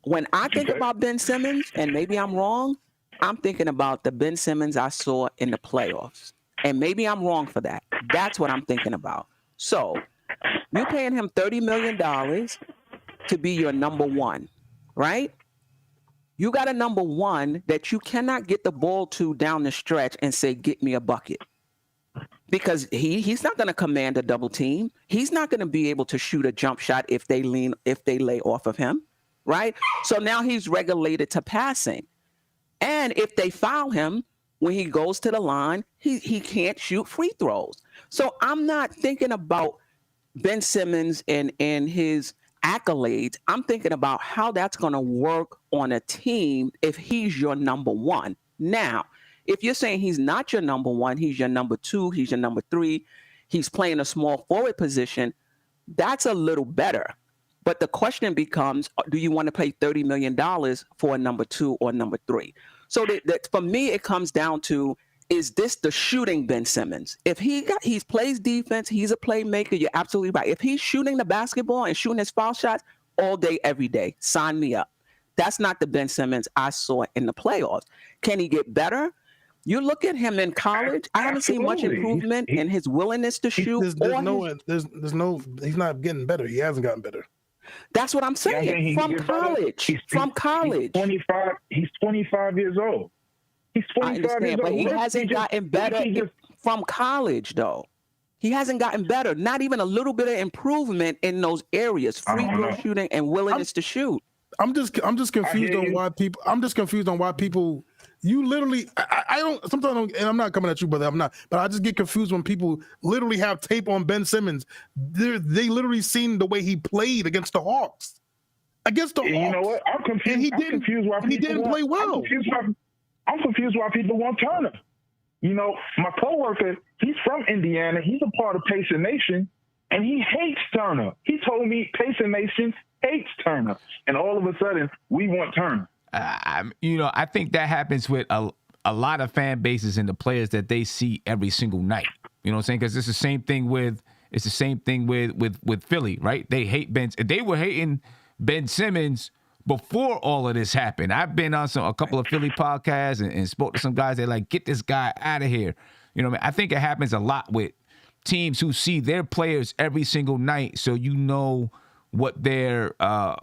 D: When I think about Ben Simmons, and maybe I'm wrong, I'm thinking about the Ben Simmons I saw in the playoffs. And maybe I'm wrong for that. That's what I'm thinking about. So you're paying him $30 million to be your number one, right? You got a number one that you cannot get the ball to down the stretch and say, get me a bucket. Because he's not going to command a double team. He's not going to be able to shoot a jump shot if they lay off of him, right? So now he's regulated to passing. And if they foul him, when he goes to the line, he can't shoot free throws. So I'm not thinking about Ben Simmons and his accolades. I'm thinking about how that's going to work on a team if he's your number one. Now, if you're saying he's not your number one, he's your number two, he's your number three, he's playing a small forward position, that's a little better. But the question becomes, do you want to pay $30 million for a number two or number three? So that for me, it comes down to, is this the shooting Ben Simmons? If he plays defense, he's a playmaker, you're absolutely right. If he's shooting the basketball and shooting his foul shots all day, every day, sign me up. That's not the Ben Simmons I saw in the playoffs. Can he get better? You look at him in college, I haven't seen much improvement in his willingness to shoot.
E: He's not getting better. He hasn't gotten better.
D: That's what I'm saying. From college.
H: He's 25 years old. He's 25 years old.
D: But he hasn't gotten better from college, though. He hasn't gotten better. Not even a little bit of improvement in those areas: free throw shooting and willingness to shoot.
E: I'm just confused on why people. You literally, I don't. Sometimes, I don't, and I'm not coming at you, brother. I'm not, but I just get confused when people literally have tape on Ben Simmons. They literally seen the way he played against the Hawks. Against the Hawks.
H: You know what? I'm confused.
E: And he
H: I'm
E: didn't.
H: confused why
E: And he
H: people
E: didn't
H: want,
E: play well.
H: I'm confused why people want Turner. You know, my coworker, he's from Indiana. He's a part of Pacer Nation, and he hates Turner. He told me Pacer Nation hates Turner, and all of a sudden we want Turner.
B: I think that happens with a lot of fan bases and the players that they see every single night. You know what I'm saying? Because it's the same thing with Philly, right? They hate Ben. They were hating Ben Simmons before all of this happened. I've been on a couple of Philly podcasts and spoke to some guys. They're like, get this guy out of here. You know what I mean? I think it happens a lot with teams who see their players every single night, so you know what their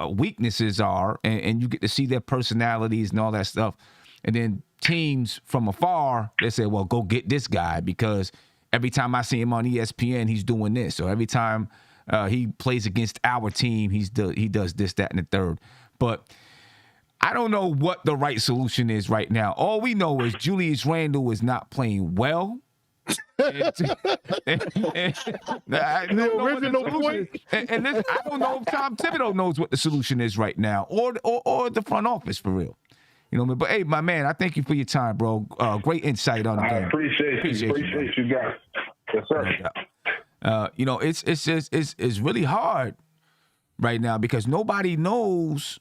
B: weaknesses are, and you get to see their personalities and all that stuff. And then teams from afar, they say, well, go get this guy because every time I see him on ESPN, he's doing this. Or every time he plays against our team, he does this, that, and the third. But I don't know what the right solution is right now. All we know is Julius Randle is not playing well. I don't know if Tom Thibodeau knows what the solution is right now, or the front office for real. You know what I mean? But hey, my man, I thank you for your time, bro. Great insight on the game.
H: I appreciate you guys. Yes, sir.
B: It's really hard right now because nobody knows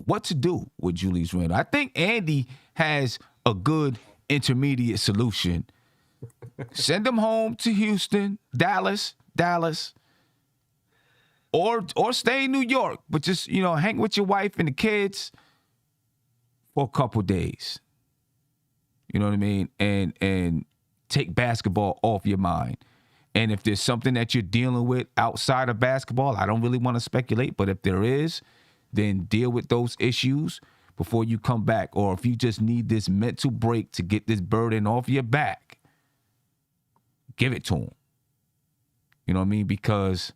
B: what to do with Julius Randle. I think Andy has a good intermediate solution. Send him home to Houston, Dallas, or stay in New York, but just, hang with your wife and the kids for a couple days. You know what I mean? And take basketball off your mind. And if there's something that you're dealing with outside of basketball, I don't really want to speculate, but if there is, then deal with those issues before you come back. Or if you just need this mental break to get this burden off your back, give it to him. You know what I mean? Because,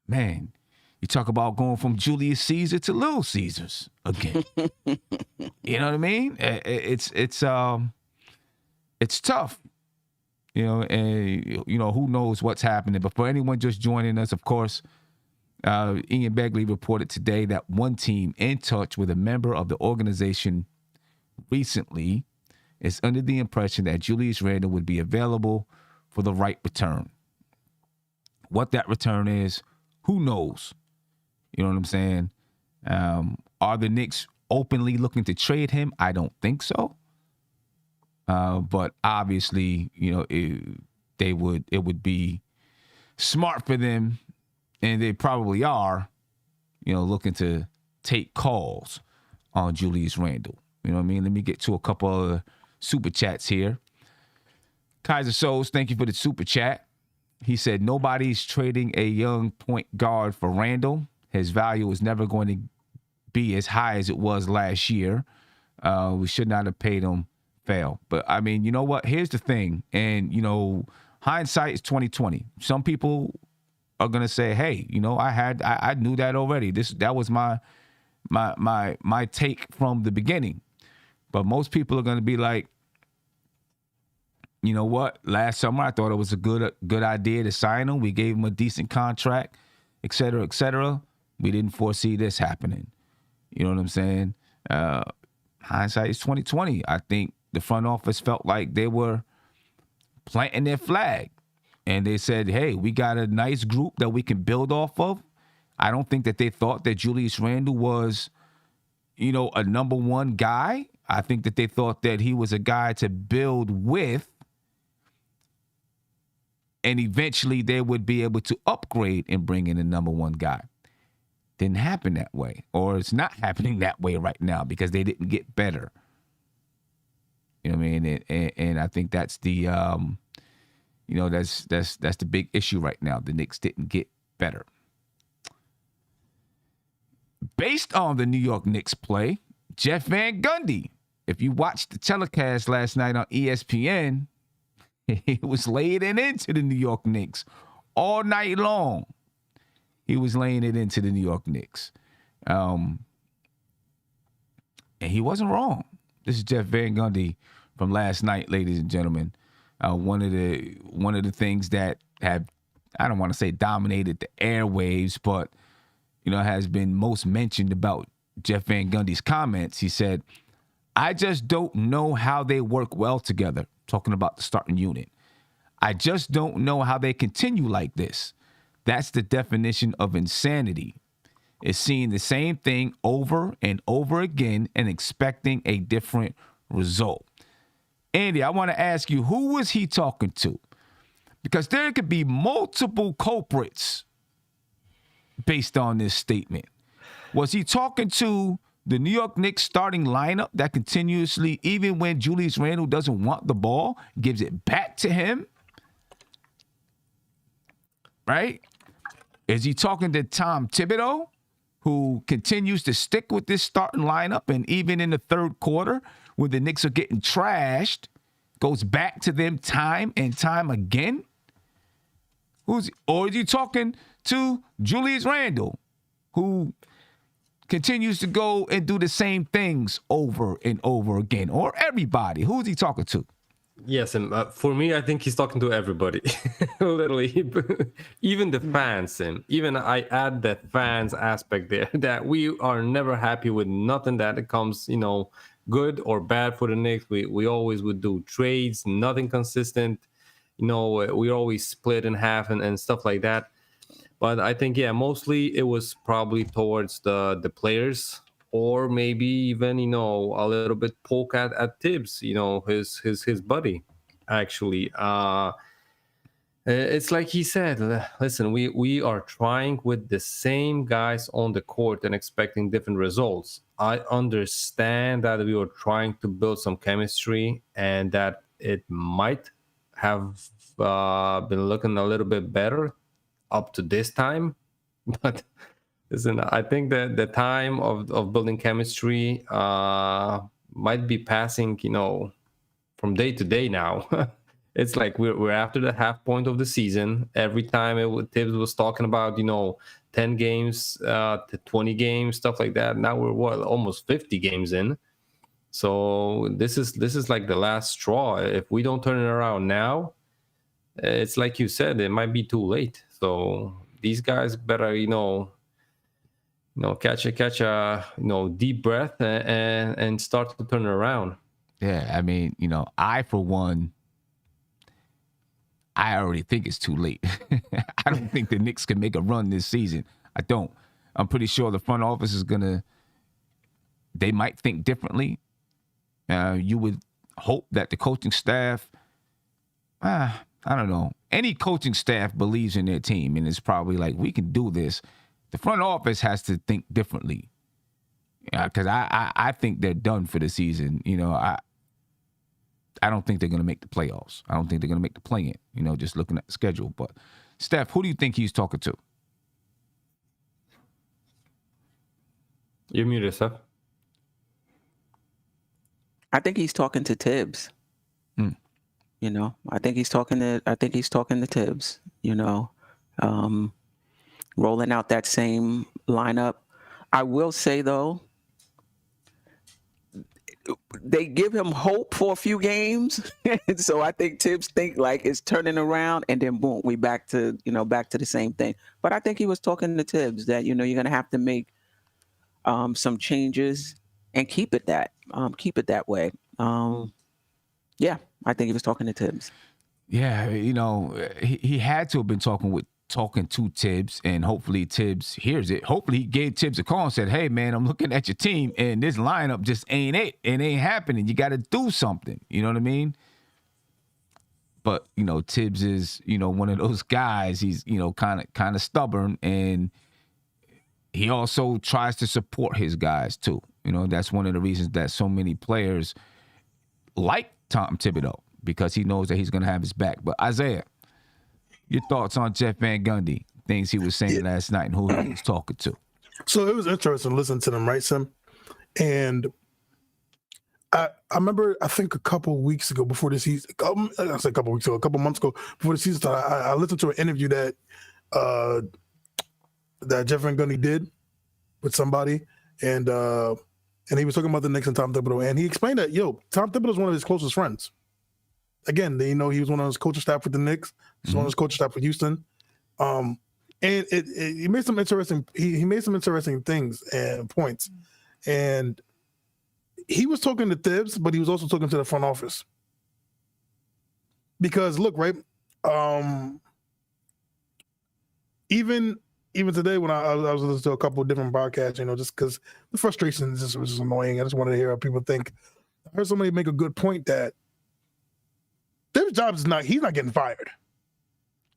B: man, you talk about going from Julius Caesar to Little Caesars again. You know what I mean? It's tough. And who knows what's happening. But for anyone just joining us, of course, Ian Begley reported today that one team in touch with a member of the organization recently is under the impression that Julius Randle would be available for the right return. What that return is, who knows? You know what I'm saying? Are the Knicks openly looking to trade him? I don't think so. But obviously, it would be smart for them, and they probably are, looking to take calls on Julius Randle. You know what I mean? Let me get to a couple of super chats here. Kaiser Souls, thank you for the super chat. He said, nobody's trading a young point guard for Randle. His value is never going to be as high as it was last year. We should not have paid him fail. But I mean, you know what? Here's the thing. And, hindsight is 2020. Some people are gonna say, hey, I knew that already. That was my take from the beginning. But most people are gonna be like, you know what? Last summer I thought it was a good idea to sign him. We gave him a decent contract, et cetera, et cetera. We didn't foresee this happening. You know what I'm saying? Hindsight is 2020. I think the front office felt like they were planting their flag. And they said, hey, we got a nice group that we can build off of. I don't think that they thought that Julius Randle was, a number one guy. I think that they thought that he was a guy to build with. And eventually they would be able to upgrade and bring in a number one guy. Didn't happen that way. Or it's not happening that way right now because they didn't get better. You know what I mean? And I think that's the, that's the big issue right now. The Knicks didn't get better. Based on the New York Knicks play, Jeff Van Gundy, if you watched the telecast last night on ESPN, he was laying it into the New York Knicks all night long. He was laying it into the New York Knicks. And he wasn't wrong. This is Jeff Van Gundy from last night, ladies and gentlemen. One of the things that have, I don't want to say dominated the airwaves, but has been most mentioned about Jeff Van Gundy's comments. He said, "I just don't know how they work well together," talking about the starting unit. "I just don't know how they continue like this. That's the definition of insanity. Is seeing the same thing over and over again and expecting a different result." Andy, I want to ask you, who was he talking to? Because there could be multiple culprits based on this statement. Was he talking to the New York Knicks starting lineup that continuously, even when Julius Randle doesn't want the ball, gives it back to him? Right? Is he talking to Tom Thibodeau, who continues to stick with this starting lineup, and even in the third quarter, when the Knicks are getting trashed, goes back to them time and time again? Or is he talking to Julius Randle, who continues to go and do the same things over and over again? Or everybody? Who's he talking to?
C: Yes, and for me, I think he's talking to everybody. Literally, even the fans. And even I add that fans aspect there, that we are never happy with nothing that comes, good or bad for the Knicks. We always would do trades, nothing consistent. We always split in half and stuff like that. But I think, mostly it was probably towards the players, or maybe even, a little bit poke at Tibbs, his buddy, actually. It's like he said, listen, we are trying with the same guys on the court and expecting different results. I understand that we were trying to build some chemistry and that it might have been looking a little bit better up to this time. But listen, I think that the time of building chemistry might be passing, from day to day now. It's like we're after the half point of the season. Every time Tibbs was talking about, 10 games to 20 games, stuff like that. Now we're almost 50 games in. So this is like the last straw. If we don't turn it around now, it's like you said, it might be too late. So these guys better, catch a deep breath and start to turn it around.
B: Yeah, I mean, I, for one, I already think it's too late. I don't think the Knicks can make a run this season. I don't. I'm pretty sure the front office is they might think differently. You would hope that the coaching staff, I don't know. Any coaching staff believes in their team and is probably like, we can do this. The front office has to think differently. Because I think they're done for the season. I don't think they're going to make the playoffs. I don't think they're going to make the play-in, just looking at the schedule. But, Steph, who do you think he's talking to?
C: You're muted, Steph.
D: I think he's talking to Tibbs. I think he's talking to Tibbs, rolling out that same lineup. I will say, though, they give him hope for a few games. So I think Tibbs think like it's turning around, and then boom, we back to the same thing. But I think he was talking to Tibbs that, you're going to have to make some changes and keep it that way. Yeah, I think he was talking to Tibbs.
B: Yeah, he had to have been talking to Tibbs, and hopefully Tibbs hears it. Hopefully he gave Tibbs a call and said, "Hey, man, I'm looking at your team, and this lineup just ain't it. It ain't happening. You got to do something." You know what I mean? But, Tibbs is, one of those guys. He's, kind of stubborn, and he also tries to support his guys too. That's one of the reasons that so many players like Tom Thibodeau, because he knows that he's going to have his back. But Isaiah, your thoughts on Jeff Van Gundy, things he was saying last night and who he was talking to?
E: So it was interesting listening to them, right, Sim? And I remember, I think a couple weeks ago before the season, a couple months ago before the season started, I listened to an interview that Jeff Van Gundy did, with somebody, and he was talking about the Knicks and Tom Thibodeau, and he explained that Tom Thibodeau is one of his closest friends. Again, he was one of his coaching staff with the Knicks, he's one of his coaching staff with Houston, and he made some interesting things and points, and he was talking to Thibs, but he was also talking to the front office. Because look, right, even today when I was listening to a couple of different broadcasts, just because the frustration was just annoying. I just wanted to hear how people think. I heard somebody make a good point that Thibs' job he's not getting fired.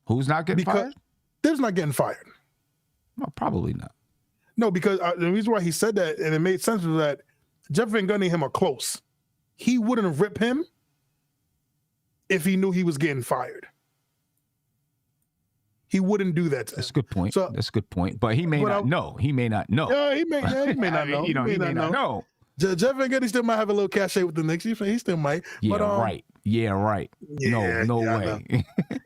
B: Who's not getting fired?
E: Thibs not getting fired.
B: No, probably not.
E: No, because the reason why he said that, and it made sense, was that Jeffrey and Gundy and him are close. He wouldn't have ripped him if he knew he was getting fired. He wouldn't do that to him.
B: That's a good point.
E: So,
B: that's a good point. But he may not know. He may not know.
E: Yeah, he may not know.
B: He may not know.
E: Jeff Van Gundy still might have a little cachet with the Knicks. He still might.
B: Yeah,
E: but,
B: right. Yeah, right. No way.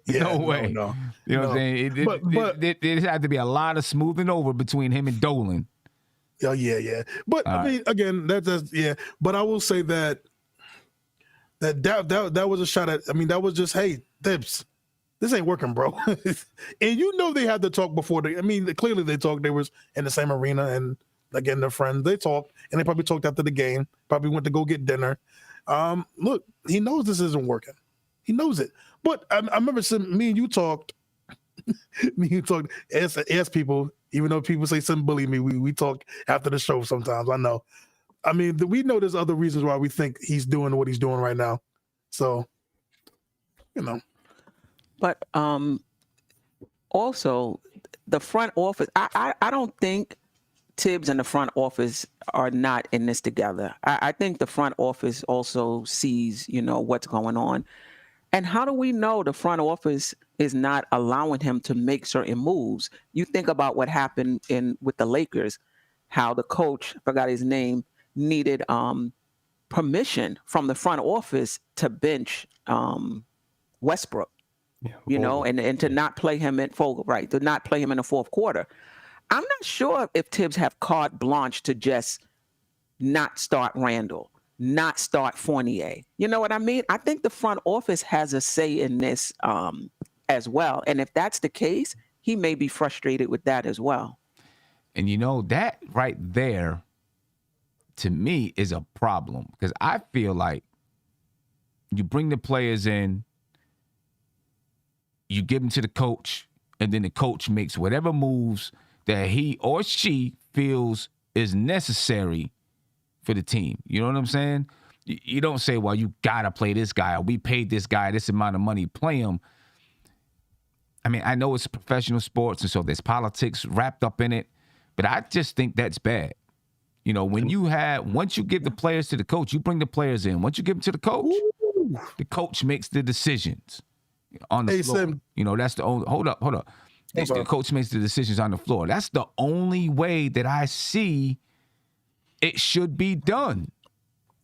B: No way.
E: No.
B: You know what I'm saying?
E: But
B: there had to be a lot of smoothing over between him and Dolan.
E: Oh, yeah. But I mean, again, that's yeah. But I will say that was a shot at. I mean, that was just, hey, Thibs, this ain't working, bro. And they had to talk before. Clearly they talked. They was in the same arena, and again, they're friends. They talked, and they probably talked after the game. Probably went to go get dinner. Look, he knows this isn't working. He knows it. But I remember me and you talked. As people, even though people say some bully me, we talk after the show sometimes. I know. I mean, we know there's other reasons why we think he's doing what he's doing right now. So,
D: But also, the front office, I don't think Tibbs and the front office are not in this together. I think the front office also sees, what's going on. And how do we know the front office is not allowing him to make certain moves? You think about what happened with the Lakers, how the coach, I forgot his name, needed permission from the front office to bench Westbrook, and to not play him in Fogel, right? To not play him in the fourth quarter. I'm not sure if Tibbs have carte blanche to just not start Randle, not start Fournier. You know what I mean? I think the front office has a say in this as well. And if that's the case, he may be frustrated with that as well.
B: And that right there, to me, is a problem. Because I feel like you bring the players in, you give them to the coach, and then the coach makes whatever moves that he or she feels is necessary for the team. You know what I'm saying? You don't say, well, you got to play this guy, or we paid this guy this amount of money, play him. I mean, I know it's professional sports, and so there's politics wrapped up in it, but I just think that's bad. Once you give the players to the coach, you bring the players in. Once you give them to the coach makes the decisions on the floor.
E: Sam.
B: That's the only, hold up. The coach makes the decisions on the floor. That's the only way that I see it should be done.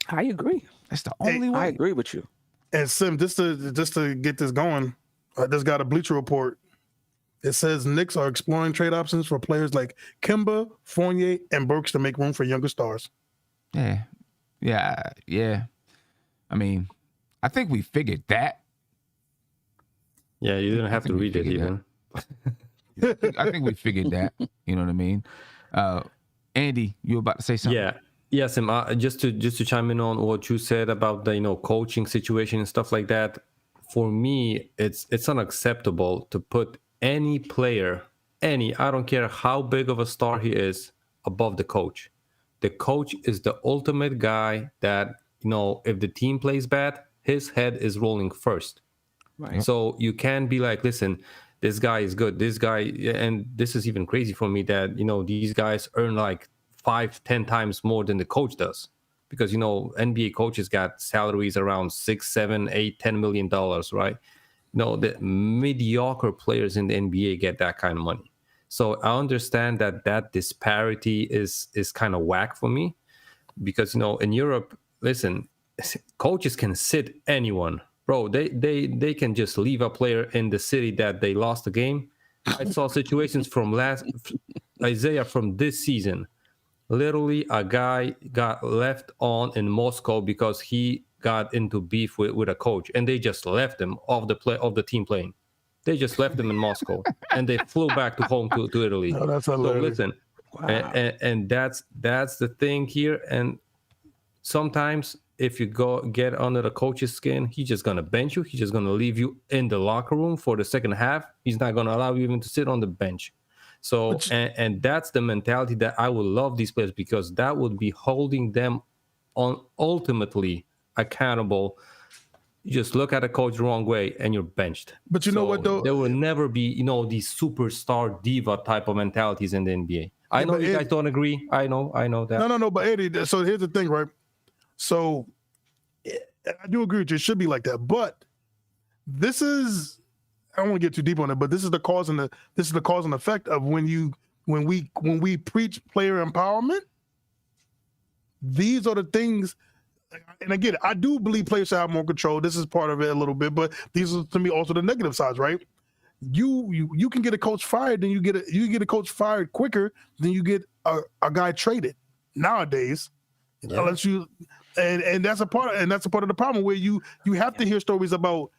D: I agree.
B: That's the only way.
D: I agree with you.
E: And Sim, just to get this going, I just got a Bleacher Report. It says Knicks are exploring trade options for players like Kemba, Fournier, and Burks to make room for younger stars.
B: Yeah. I mean, I think we figured that.
C: Yeah, you didn't have to read it even.
B: I think we figured that. You know what I mean? Andy, you were about to say something?
C: Yeah. Yes, just to chime in on what you said about the coaching situation and stuff like that. For me, it's unacceptable to put any player, I don't care how big of a star he is, above the coach. The coach is the ultimate guy that, if the team plays bad, his head is rolling first. Right. So you can't be like, listen, this guy is good. This guy, and this is even crazy for me that, these guys earn like 5-10 times more than the coach does. Because, NBA coaches got salaries around $6, $7, $8, $10 million, right? The mediocre players in the NBA get that kind of money. So I understand that disparity is kind of whack for me. Because, in Europe, listen, coaches can sit anyone. Bro, they can just leave a player in the city that they lost the game. I saw situations from Isaiah from this season. Literally, a guy got left on in Moscow because he got into beef with a coach, and they just left him off the team plane. They just left him in Moscow, and they flew back to home to Italy.
E: No, that's
C: So
E: hilarious.
C: listen,
D: Wow.
C: and that's the thing here. And sometimes if you go get under the coach's skin, he's just gonna bench you. He's just gonna leave you in the locker room for the second half. He's not gonna allow you even to sit on the bench. So and that's the mentality that I would love these players, because that would be holding them on ultimately accountable. You just look at a coach the wrong way and you're benched.
E: But you know what, though?
C: There will never be, these superstar diva type of mentalities in the NBA. I know you guys don't agree. I know that.
E: No. But Eddie, so here's the thing, right? So I do agree with you. It should be like that. But this is, I don't want to get too deep on it, but this is the cause and effect of when we preach player empowerment. These are the things. And again, I do believe players should have more control. This is part of it a little bit, but these are to me also the negative sides, right? You can get a coach fired, then you get a coach fired quicker than you get a guy traded nowadays.
C: Yeah.
E: Unless you, and that's a part of the problem where you have to hear stories about,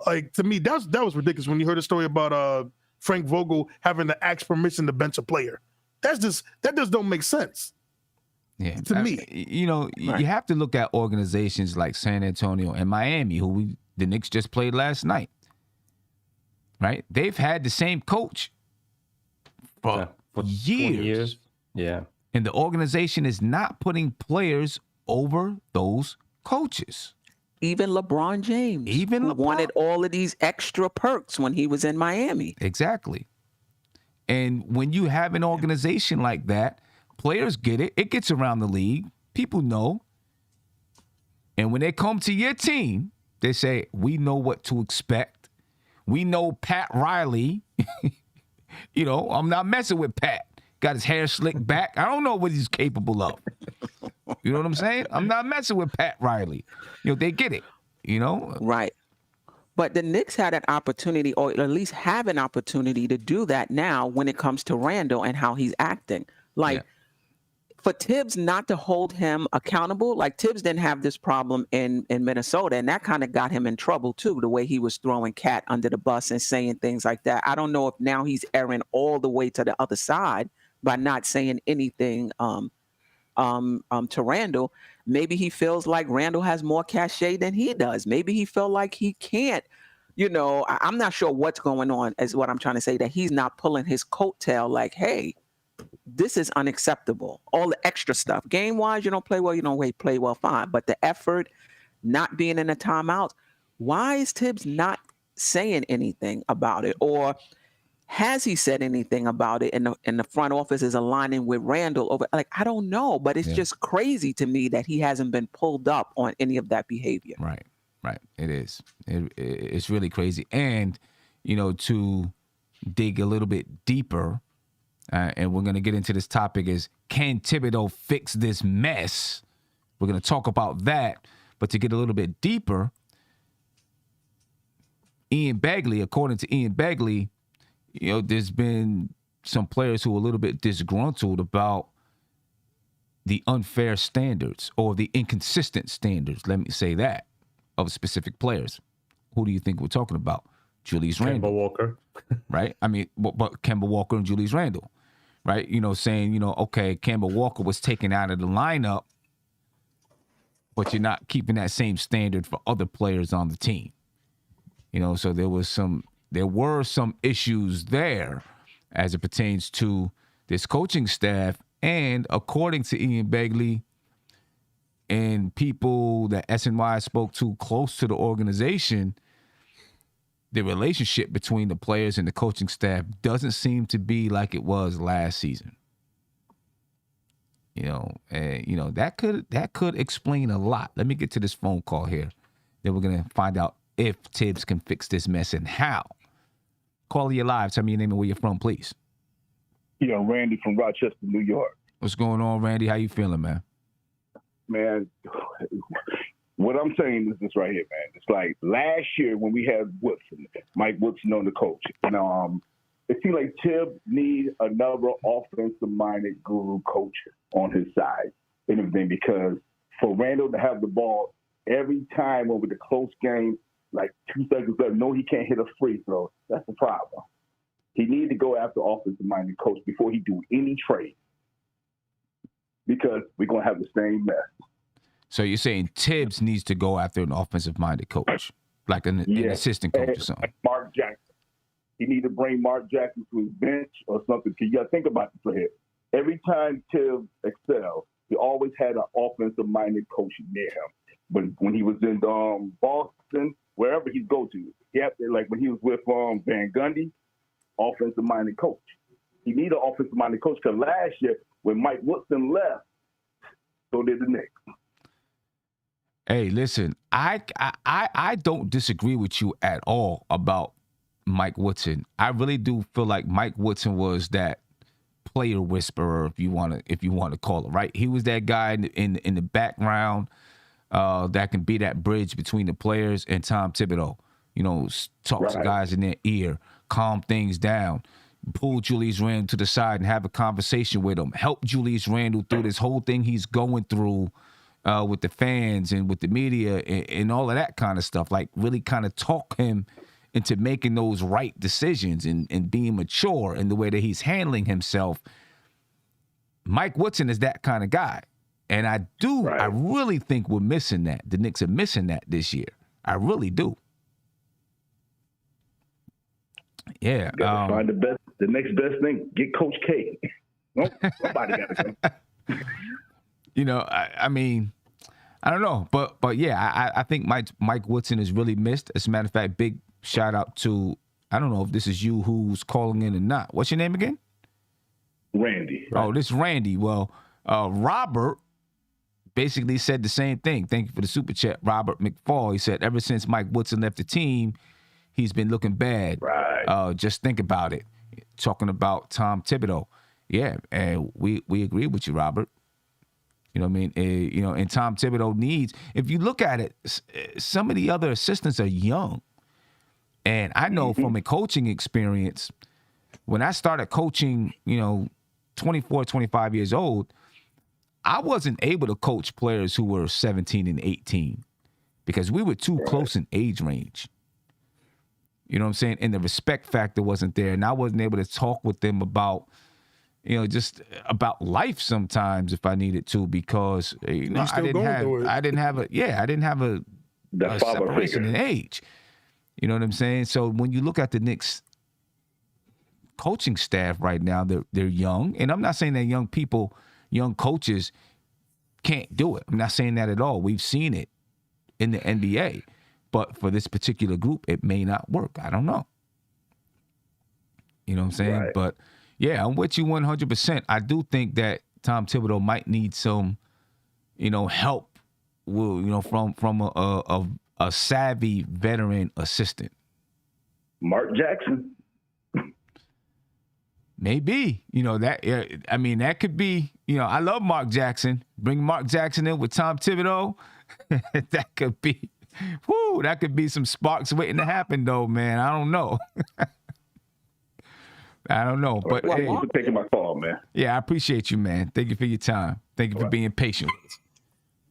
E: like, to me that was ridiculous when you heard a story about Frank Vogel having to ask permission to bench a player. That just don't make sense.
B: Yeah,
E: to me.
B: You have to look at organizations like San Antonio and Miami, who the Knicks just played last night. Right? They've had the same coach for
C: 20 years. Yeah.
B: And the organization is not putting players over those coaches.
D: Even LeBron James, who wanted all of these extra perks when he was in Miami.
B: Exactly. And when you have an organization like that, players get it. It gets around the league. People know. And when they come to your team, they say, we know what to expect. We know Pat Riley. I'm not messing with Pat. Got his hair slicked back. I don't know what he's capable of. You know what I'm saying? I'm not messing with Pat Riley. They get it,
D: Right. But the Knicks had an opportunity, or at least have an opportunity, to do that now when it comes to Randle and how he's acting. For Tibbs not to hold him accountable, like Tibbs didn't have this problem in Minnesota, and that kind of got him in trouble too, the way he was throwing Cat under the bus and saying things like that. I don't know if now he's erring all the way to the other side by not saying anything to Randle. Maybe he feels like Randle has more cachet than he does. Maybe he felt like he can't, I'm not sure what's going on, is what I'm trying to say, that he's not pulling his coattail like, hey, this is unacceptable. All the extra stuff. Game-wise, you don't play well, you don't play well, fine. But the effort, not being in a timeout, why is Tibbs not saying anything about it? Or has he said anything about it, and the front office is aligning with Randle over? Like, I don't know, but it's just crazy to me that he hasn't been pulled up on any of that behavior.
B: Right. It is. It's really crazy. And, to dig a little bit deeper, and we're going to get into this topic, is, can Thibodeau fix this mess? We're going to talk about that. But to get a little bit deeper, according to Ian Begley, there's been some players who are a little bit disgruntled about the unfair standards or the inconsistent standards, let me say that, of specific players. Who do you think we're talking about? Julius Randle.
C: Kemba Walker.
B: Right? I mean, but Kemba Walker and Julius Randle, right? Saying, okay, Kemba Walker was taken out of the lineup, but you're not keeping that same standard for other players on the team. So there were some issues there as it pertains to this coaching staff. And according to Ian Begley and people that SNY spoke to close to the organization, the relationship between the players and the coaching staff doesn't seem to be like it was last season. That could explain a lot. Let me get to this phone call here. Then we're going to find out if Tibbs can fix this mess and how. Call you live. Tell me your name and where you're from, please.
I: Randy from Rochester, New York.
B: What's going on, Randy? How you feeling, man?
I: Man, what I'm saying is this right here, man. It's like last year when we had Mike Woodson on the coach, and it seems like Tibb needs another offensive-minded guru coach on his side and everything, because for Randle to have the ball every time over the close game, like 2 seconds left, no, he can't hit a free throw. That's the problem. He needs to go after offensive-minded coach before he do any trade, because we're going to have the same mess.
B: So you're saying Tibbs needs to go after an offensive-minded coach, like an assistant coach or something.
I: Mark Jackson. He need to bring Mark Jackson to his bench or something. Because you got to think about this right here. Every time Tibbs excelled, he always had an offensive-minded coach near him. But when he was in Boston, wherever he go to, he had to, like when he was with Van Gundy, offensive-minded coach. He need an offensive-minded coach, because last year when Mike Woodson left, so did the Knicks.
B: Hey, listen, I don't disagree with you at all about Mike Woodson. I really do feel like Mike Woodson was that player whisperer, if you want to call it, right? He was that guy in the background that can be that bridge between the players and Tom Thibodeau. You know, talk to guys in their ear, calm things down, pull Julius Randle to the side and have a conversation with him, help Julius Randle through this whole thing he's going through with the fans and with the media and all of that kind of stuff. Like really kind of talk him into making those right decisions and being mature in the way that he's handling himself. Mike Woodson is that kind of guy. And I really think we're missing that. The Knicks are missing that this year. I really do. Yeah.
I: Find the next best thing. Get Coach K. Somebody got to go.
B: You know, I mean, I don't know, but yeah, I think Mike Woodson is really missed. As a matter of fact, big shout out to, I don't know if this is you who's calling in or not. What's your name again?
I: Randy.
B: Oh, this is Randy. Well, Robert basically said the same thing. Thank you for the super chat, Robert McFall. He said, ever since Mike Woodson left the team, he's been looking bad.
I: Right.
B: Just think about it. Talking about Tom Thibodeau. Yeah, and we agree with you, Robert. You know what I mean? You know, and Tom Thibodeau needs, if you look at it, some of the other assistants are young. And I know from a coaching experience, when I started coaching, 24, 25 years old, I wasn't able to coach players who were 17 and 18 because we were too close in age range. You know what I'm saying? And the respect factor wasn't there. And I wasn't able to talk with them about, just about life sometimes if I needed to, because, I didn't have a separation in age. You know what I'm saying? So when you look at the Knicks coaching staff right now, they're young. And I'm not saying that young coaches can't do it. I'm not saying that at all. We've seen it in the NBA. But for this particular group, it may not work. I don't know. You know what I'm saying? Right. But, yeah, I'm with you 100%. I do think that Tom Thibodeau might need some, help, from a savvy veteran assistant.
I: Mark Jackson.
B: Maybe. That could be, I love Mark Jackson. Bring Mark Jackson in with Tom Thibodeau. That could be, that could be some sparks waiting to happen, though, man. I don't know. I don't know. But
I: thanks for taking my call, man.
B: Yeah, I appreciate you, man. Thank you for your time. Thank you for being patient.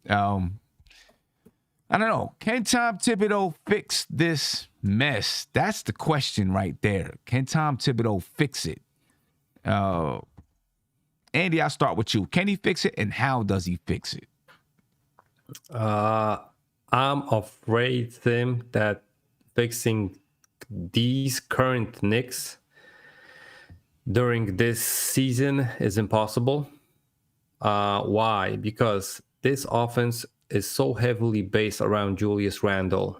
B: I don't know. Can Tom Thibodeau fix this mess? That's the question right there. Can Tom Thibodeau fix it? Andy, I'll start with you. Can he fix it, and how does he fix it?
C: I'm afraid, Tim, that fixing these current Knicks during this season is impossible. Why? Because this offense is so heavily based around Julius Randle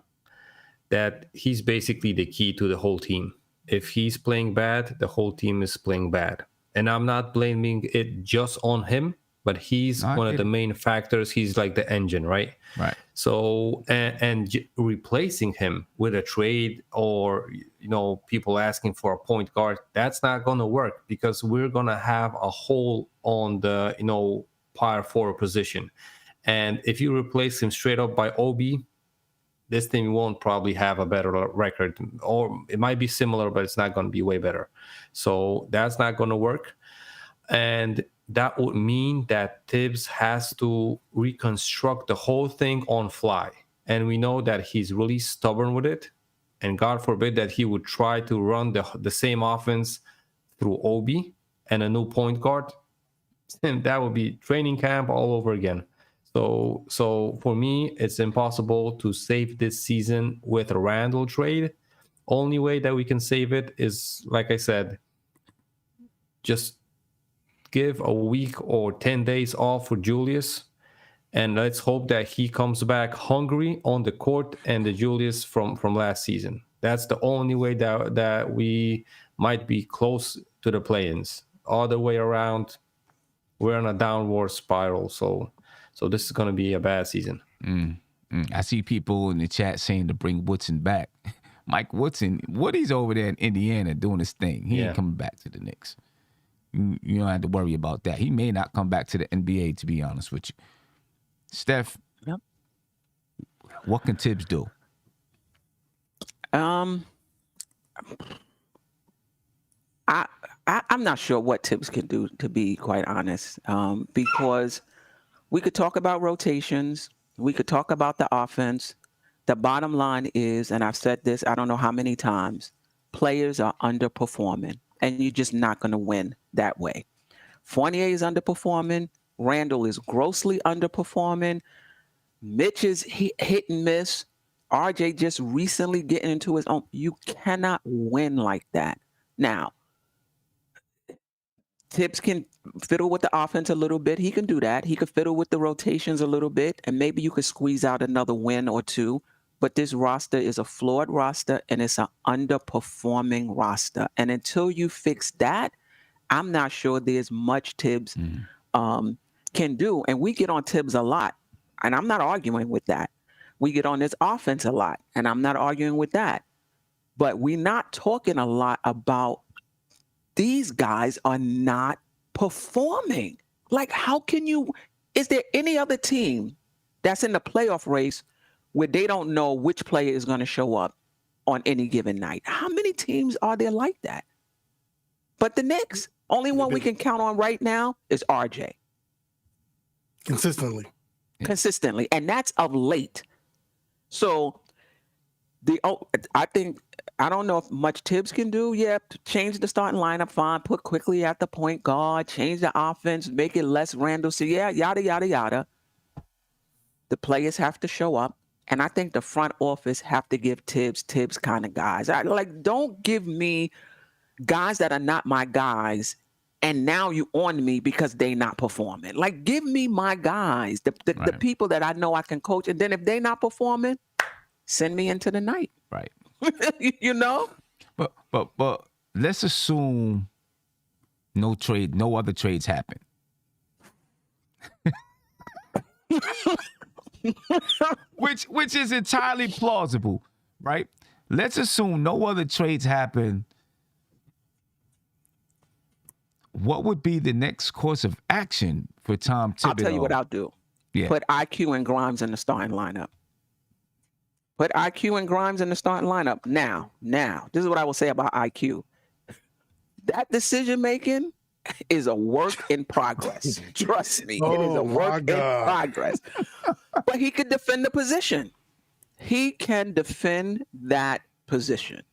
C: that he's basically the key to the whole team. If he's playing bad, the whole team is playing bad. And I'm not blaming it just on him, but he's one of the main factors. He's like the engine, right?
B: Right.
C: So, and replacing him with a trade or, people asking for a point guard, that's not going to work because we're going to have a hole on the, power forward position. And if you replace him straight up by Obi, this team won't probably have a better record, or it might be similar, but it's not going to be way better. So that's not going to work. And that would mean that Tibbs has to reconstruct the whole thing on fly. And we know that he's really stubborn with it. And God forbid that he would try to run the same offense through Obi and a new point guard. And that would be training camp all over again. So for me, it's impossible to save this season with a Randle trade. Only way that we can save it is, like I said, just give a week or 10 days off for Julius, and let's hope that he comes back hungry on the court and the Julius from last season. That's the only way that we might be close to the play-ins. Other way around, we're on a downward spiral. So this is going to be a bad season.
B: I see people in the chat saying to bring Woodson back. Mike Woodson, Woody's over there in Indiana doing his thing. He ain't coming back to the Knicks. You don't have to worry about that. He may not come back to the NBA, to be honest with you. Steph, what can Tibbs do?
D: I'm not sure what Tibbs can do, to be quite honest, because we could talk about rotations. We could talk about the offense. The bottom line is, and I've said this I don't know how many times, players are underperforming, and you're just not going to win that way. Fournier is underperforming. Randle is grossly underperforming. Mitch is hit and miss. RJ just recently getting into his own. You cannot win like that. Now, Tibbs can fiddle with the offense a little bit. He can do that. He could fiddle with the rotations a little bit, and maybe you could squeeze out another win or two. But this roster is a flawed roster, and it's an underperforming roster. And until you fix that, I'm not sure there's much Tibbs can do. And we get on Tibbs a lot, and I'm not arguing with that. We get on this offense a lot, and I'm not arguing with that. But we're not talking a lot about these guys are not performing. Like, how can you – is there any other team that's in the playoff race where they don't know which player is going to show up on any given night? How many teams are there like that? But the Knicks, only one we can count on right now is RJ.
E: Consistently.
D: And that's of late. So I don't know if much Tibbs can do. Yeah, change the starting lineup, fine. Put quickly at the point guard, change the offense, make it less Randle. So yeah, yada, yada, yada. The players have to show up. And I think the front office have to give Tibbs kind of guys. Don't give me guys that are not my guys, and now you on me because they not performing. Like, give me my guys, the people that I know I can coach. And then if they not performing, send me into the night.
B: Right.
D: You know?
B: But let's assume no other trades happen. which is entirely plausible, right? Let's assume no other trades happen. What would be the next course of action for Tom Thibodeau?
D: I'll tell you what I'll do.
B: Yeah.
D: Put IQ and Grimes in the starting lineup. Put IQ and Grimes in the starting lineup. Now, this is what I will say about IQ. That decision-making is a work in progress. Trust me, it is a work in progress. But he could defend the position. He can defend that position,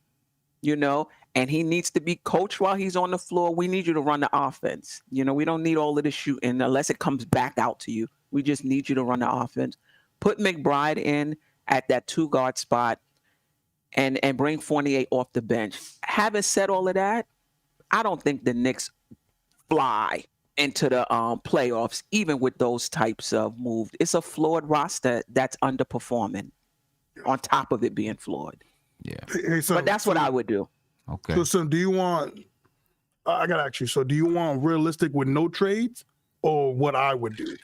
D: you know, and he needs to be coached while he's on the floor. We need you to run the offense. You know, we don't need all of this shooting unless it comes back out to you. We just need you to run the offense. Put McBride in at that 2-guard spot and bring Fournier off the bench. Having said all of that, I don't think the Knicks fly into the playoffs, even with those types of moves. It's a flawed roster that's underperforming on top of it being flawed.
B: Yeah.
E: Hey,
D: but that's what I would do.
B: Okay.
E: So do you want, I got to ask you, so do you want realistic with no trades or what I would do?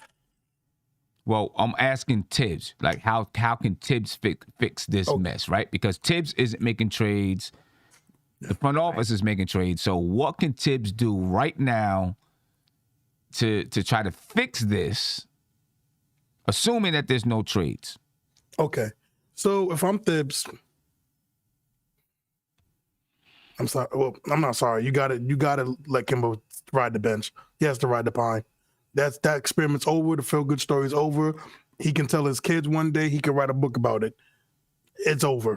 B: Well, I'm asking Tibbs, like, how can Tibbs fix this mess, right? Because Tibbs isn't making trades. The front office is making trades. So what can Tibbs do right now to try to fix this, assuming that there's no trades?
E: Okay. So if I'm Thibs, I'm sorry. Well, I'm not sorry. You gotta let Kimbo ride the bench. He has to ride the pine. That experiment's over. The feel good story's over. He can tell his kids one day. He can write a book about it. It's over.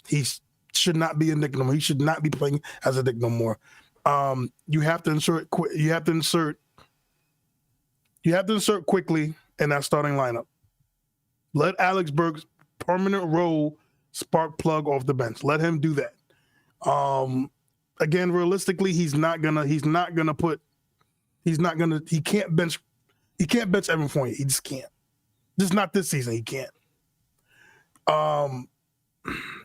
E: He should not be a Knick no more. He should not be playing as a Knick no more. You have to insert. You have to insert quickly in that starting lineup. Let Alex Burks' permanent role spark plug off the bench. Let him do that. Again, realistically, he can't bench Evan Fournier. He just can't. Just not this season. He can't.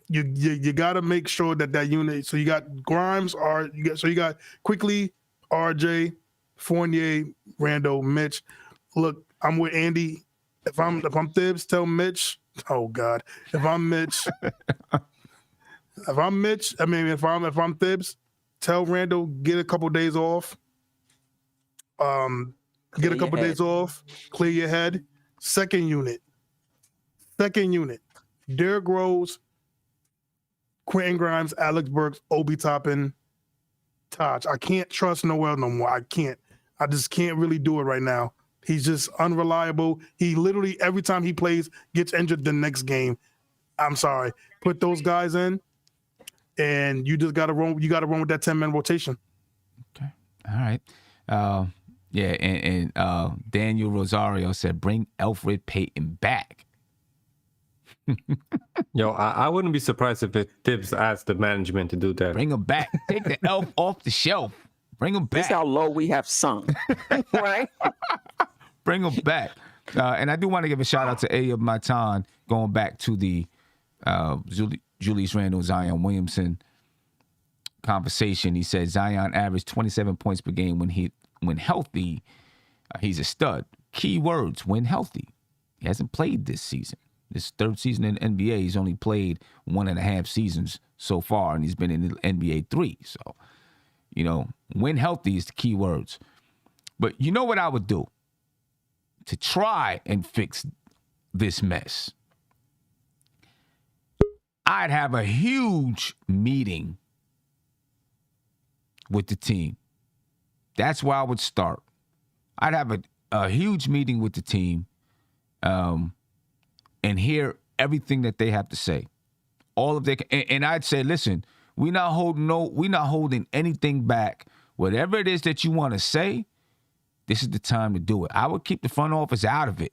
E: You got to make sure that unit. So you got Grimes, you got quickly RJ, Fournier, Randle, Mitch. Look, I'm with Andy. If I'm Thibs, tell Mitch. Oh God, if I'm Mitch. If I'm Thibs, tell Randle get a couple days off. Get a couple days off, clear your head. Second unit. Derrick Rose, Quentin Grimes, Alex Burks, Obi Toppin, Taj. I can't trust Noel no more. I can't. I just can't really do it right now. He's just unreliable. He literally every time he plays gets injured the next game. I'm sorry. Put those guys in. And you just gotta run. You gotta run with that 10-man rotation.
B: Okay. All right. Yeah. And Daniel Rosario said, "Bring Elfrid Payton back."
C: Yo, I wouldn't be surprised if Tibbs asked the management to do that.
B: Bring him back. Take the elf off the shelf. Bring him back.
D: This is how low we have sunk, right?
B: Bring him back. And I do want to give a shout out to Ayub Matan going back to the Julius Randle, Zion Williamson conversation. He said Zion averaged 27 points per game when healthy. He's a stud. Key words: when healthy. He hasn't played this season. This third season in the NBA, he's only played 1.5 seasons so far, and he's been in the NBA 3. So, when healthy is the key words. But you know what I would do to try and fix this mess? I'd have a huge meeting with the team. That's where I would start. I'd have a huge meeting with the team and hear everything that they have to say. All of their, and I'd say, listen, we're not holding anything back. Whatever it is that you want to say, this is the time to do it. I would keep the front office out of it.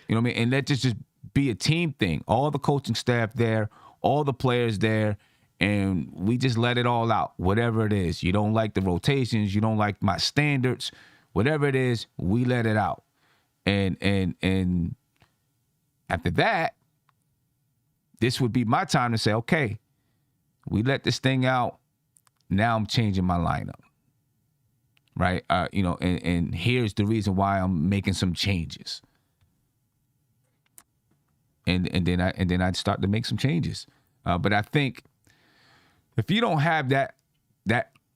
B: You know what I mean? And let this just be a team thing. All the coaching staff there, all the players there, and we just let it all out. Whatever it is. You don't like the rotations, you don't like my standards, whatever it is, we let it out. And after that, this would be my time to say, okay, we let this thing out. Now I'm changing my lineup. Right? And here's the reason why I'm making some changes. And then I'd start to make some changes. But I think if you don't have that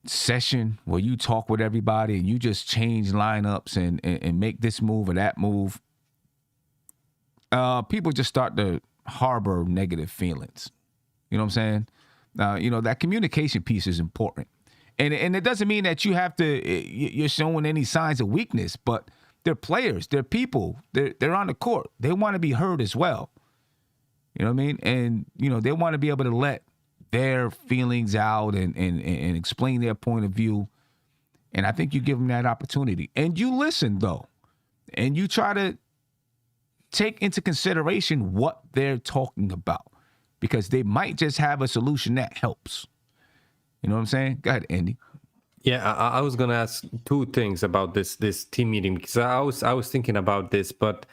B: session where you talk with everybody and you just change lineups and make this move or that move, people just start to harbor negative feelings. You know what I'm saying? That communication piece is important. And it doesn't mean that you're showing any signs of weakness, but they're players, they're people, they're on the court. They want to be heard as well. You know what I mean? And, they want to be able to let their feelings out and explain their point of view. And I think you give them that opportunity. And you listen, though. And you try to take into consideration what they're talking about. Because they might just have a solution that helps. You know what I'm saying? Go ahead, Andy.
C: Yeah, I was gonna ask two things about this team meeting because I was thinking about this. But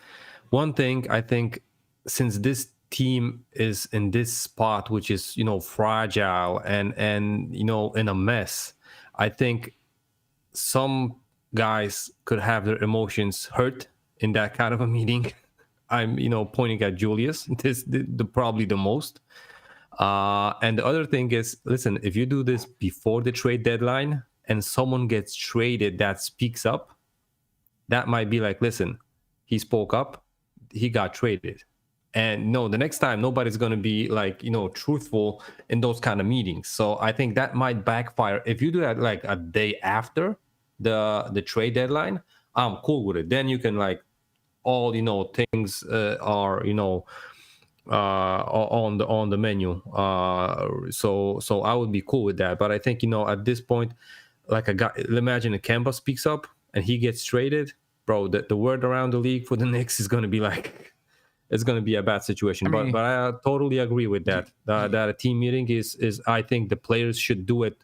C: one thing I think, since this team is in this spot, which is fragile and in a mess, I think some guys could have their emotions hurt in that kind of a meeting. I'm pointing at Julius. This probably the most. And the other thing is, listen, if you do this before the trade deadline and someone gets traded that speaks up, that might be like, listen, he spoke up, he got traded. And no, the next time nobody's going to be like, truthful in those kind of meetings. So I think that might backfire. If you do that like a day after the trade deadline, I'm cool with it. Then you can like all, things are, on the menu. So I would be cool with that. But I think, at this point, like a guy, imagine a Kemba speaks up and he gets traded, bro, the word around the league for the Knicks is going to be like, it's going to be a bad situation. But I totally agree with that. That a team meeting is I think the players should do it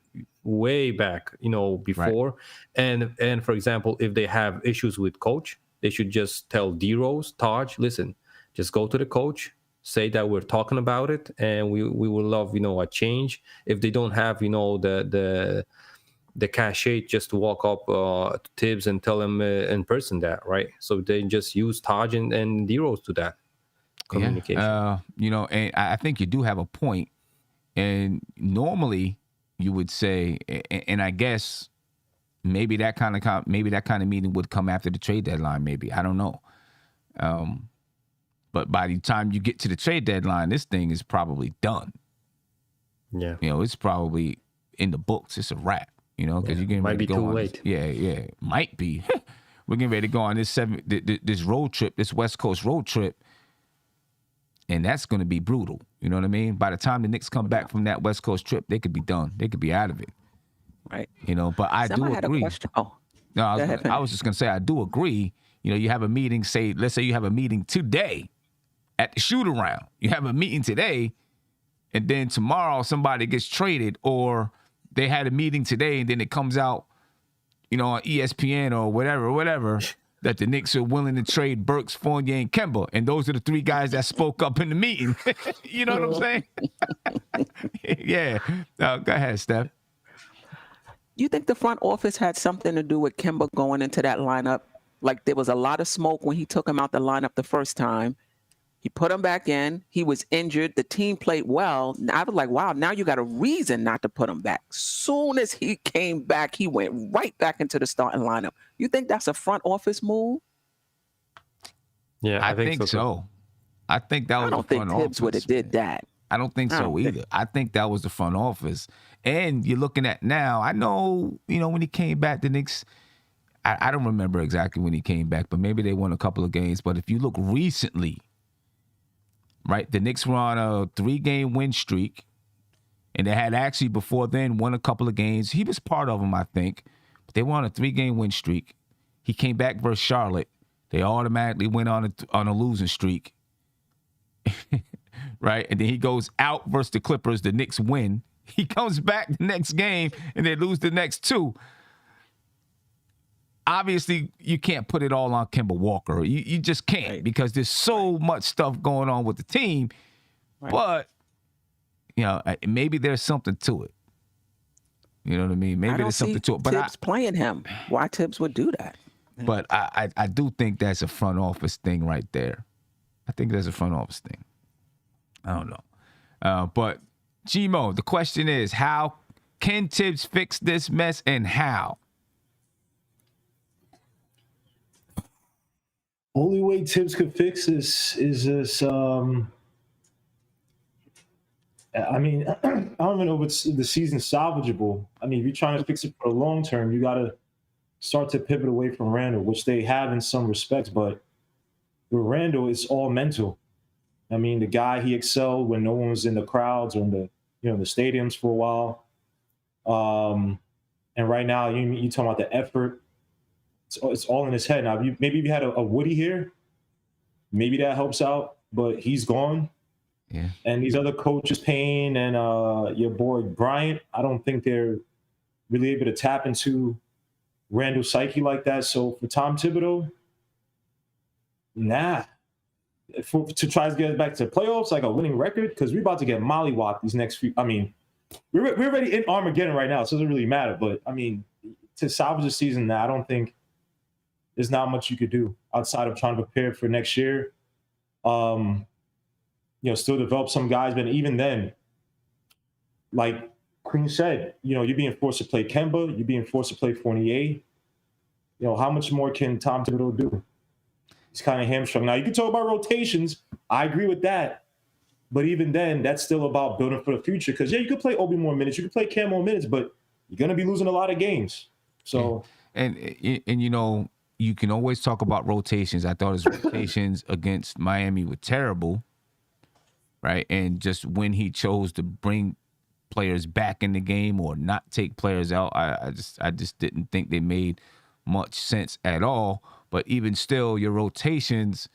C: way back, before. Right. And for example, if they have issues with coach, they should just tell D-Rose, Taj, listen, just go to the coach, say that we're talking about it, and we will love, a change. If they don't have, the cachet just to walk up to Tibbs and tell him in person that, right? So they just use Taj and D-Rose to that communication.
B: Yeah. And I think you do have a point. And normally you would say, and I guess maybe that kind of meeting would come after the trade deadline. Maybe, I don't know. But by the time you get to the trade deadline, this thing is probably done.
C: Yeah.
B: It's probably in the books. It's a wrap. Because you're getting ready to go on.
C: Might be too
B: late. Yeah, might be. We're getting ready to go on this road trip, this West Coast road trip, and that's going to be brutal. You know what I mean? By the time the Knicks come back from that West Coast trip, they could be done. They could be out of it.
D: Right.
B: But I do agree.
D: Had a question. Oh.
B: No, I was just going to say, I do agree. You have a meeting, let's say you have a meeting today at the shoot-around. You have a meeting today, and then tomorrow somebody gets traded, or they had a meeting today, and then it comes out, on ESPN or whatever, that the Knicks are willing to trade Burks, Fournier, and Kemba. And those are the three guys that spoke up in the meeting. You know what I'm saying? Yeah. Go ahead, Steph.
D: You think the front office had something to do with Kemba going into that lineup? Like there was a lot of smoke when he took him out the lineup the first time. He put him back in. He was injured. The team played well. I was like, wow, now you got a reason not to put him back. Soon as he came back, he went right back into the starting lineup. You think that's a front office move?
C: Yeah,
B: I think so. I think that was the front office.
D: I don't think Tibbs would have did that.
B: I don't think so either. I think that was the front office. And you're looking at now, I know, when he came back, the Knicks, I don't remember exactly when he came back, but maybe they won a couple of games. But if you look recently, right, the Knicks were on a 3-game win streak, and they had actually before then won a couple of games. He was part of them, I think. But they were on a 3-game win streak. He came back versus Charlotte. They automatically went on a losing streak, right? And then he goes out versus the Clippers. The Knicks win. He comes back the next game, and they lose the next 2. Obviously, you can't put it all on Kemba Walker. You just can't, because there's so much stuff going on with the team. Right. But, maybe there's something to it. You know what I mean? Maybe there's something to it. But
D: Tibbs playing him. Why Tibbs would do that?
B: But I do think that's a front office thing right there. I think that's a front office thing. I don't know. But, G-Mo, the question is, how can Tibbs fix this mess, and how?
J: Only way Tibbs could fix this is this. I mean, I don't even know if the season's salvageable. I mean, if you're trying to fix it for the long term, you got to start to pivot away from Randle, which they have in some respects. But with Randle, it's all mental. I mean, the guy, he excelled when no one was in the crowds or in the the stadiums for a while. And right now, you talking about the effort. It's all in his head. Now, maybe if you had a Woody here, maybe that helps out, but he's gone.
B: Yeah.
J: And these other coaches, Payne and your boy Bryant, I don't think they're really able to tap into Randle's psyche like that. So for Tom Thibodeau, nah. To try to get us back to the playoffs, like a winning record, because we're about to get mollywopped these next few. I mean, we're already in Armageddon right now, so it doesn't really matter. But, I mean, to salvage the season, I don't think there's not much you could do outside of trying to prepare for next year. Still develop some guys, but even then, like Queen said, you're being forced to play Kemba, you're being forced to play Fournier. How much more can Tom Thibodeau do? He's kind of hamstrung. Now, you can talk about rotations. I agree with that. But even then, that's still about building for the future. Because, yeah, you could play Obi more minutes. You could play Cam more minutes, but you're going to be losing a lot of games. So,
B: and you know, you can always talk about rotations. I thought his rotations against Miami were terrible, right? And just when he chose to bring players back in the game or not take players out, I just didn't think they made much sense at all. But even still, your rotations,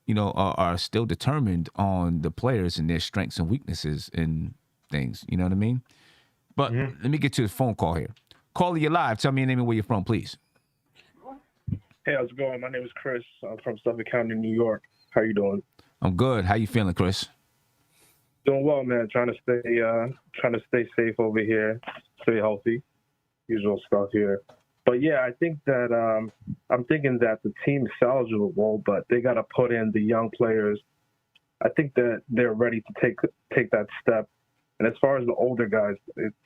B: you know, are still determined on the players and their strengths and weaknesses and things. You know what I mean? But let me get to the phone call here. Caller, you live. Tell me your name and where you're from, please.
K: Hey, how's it going? My name is Chris. I'm from Suffolk County, New York. How you doing?
B: I'm good. How you feeling, Chris?
K: Doing well, man. Trying to stay safe over here, stay healthy, usual stuff here. But yeah, I think that I'm thinking that the team is salvageable, but they got to put in the young players. I think that they're ready to take that step. And as far as the older guys, it's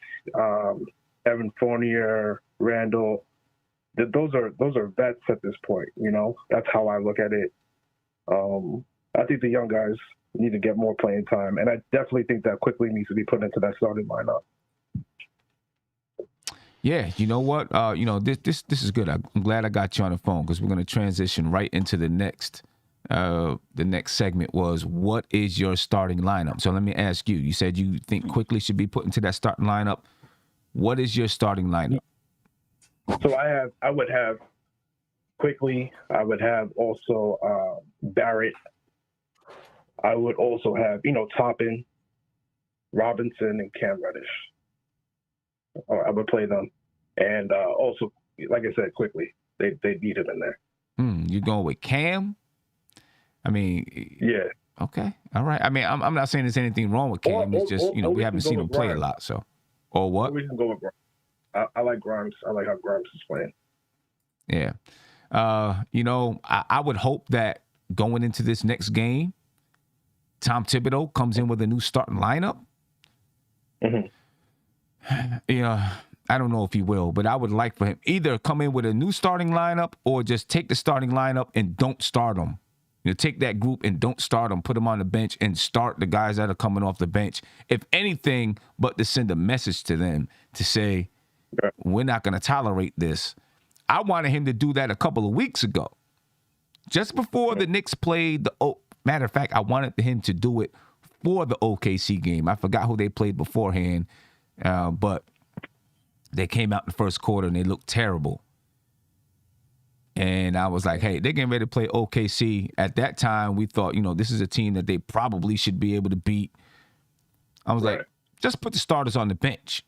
K: Evan Fournier, Randle. Those are vets at this point. You know, that's how I look at it. I think the young guys need to get more playing time, and I definitely think that Quickly needs to be put into that starting lineup.
B: Yeah, you know what? You know, this is good. I'm glad I got you on the phone because we're going to transition right into the next. The next segment was, what is your starting lineup? So let me ask you. You said you think Quickly should be put into that starting lineup. What is your starting lineup?
K: So I would have Quickly. I would have also Barrett. I would also have, Toppin, Robinson, and Cam Reddish. I would play them. And also, like I said, Quickly. They need him in there.
B: You going with Cam? I mean,
K: yeah.
B: Okay. All right. I mean, I'm not saying there's anything wrong with Cam. It's just, we haven't seen him play a lot. So, or what?
K: We can go with Grimes. I like Grimes. I like how Grimes is playing.
B: Yeah. I would hope that going into this next game, Tom Thibodeau comes in with a new starting lineup. I don't know if he will, but I would like for him either come in with a new starting lineup or just take the starting lineup and don't start them. Take that group and don't start them, put them on the bench and start the guys that are coming off the bench. If anything, but to send a message to them to say, we're not going to tolerate this. I wanted him to do that a couple of weeks ago. Just before the Knicks played matter of fact, I wanted him to do it for the OKC game. I forgot who they played beforehand, but they came out in the first quarter and they looked terrible. And I was like, hey, they're getting ready to play OKC. At that time, we thought, this is a team that they probably should be able to beat. I was like, just put the starters on the bench.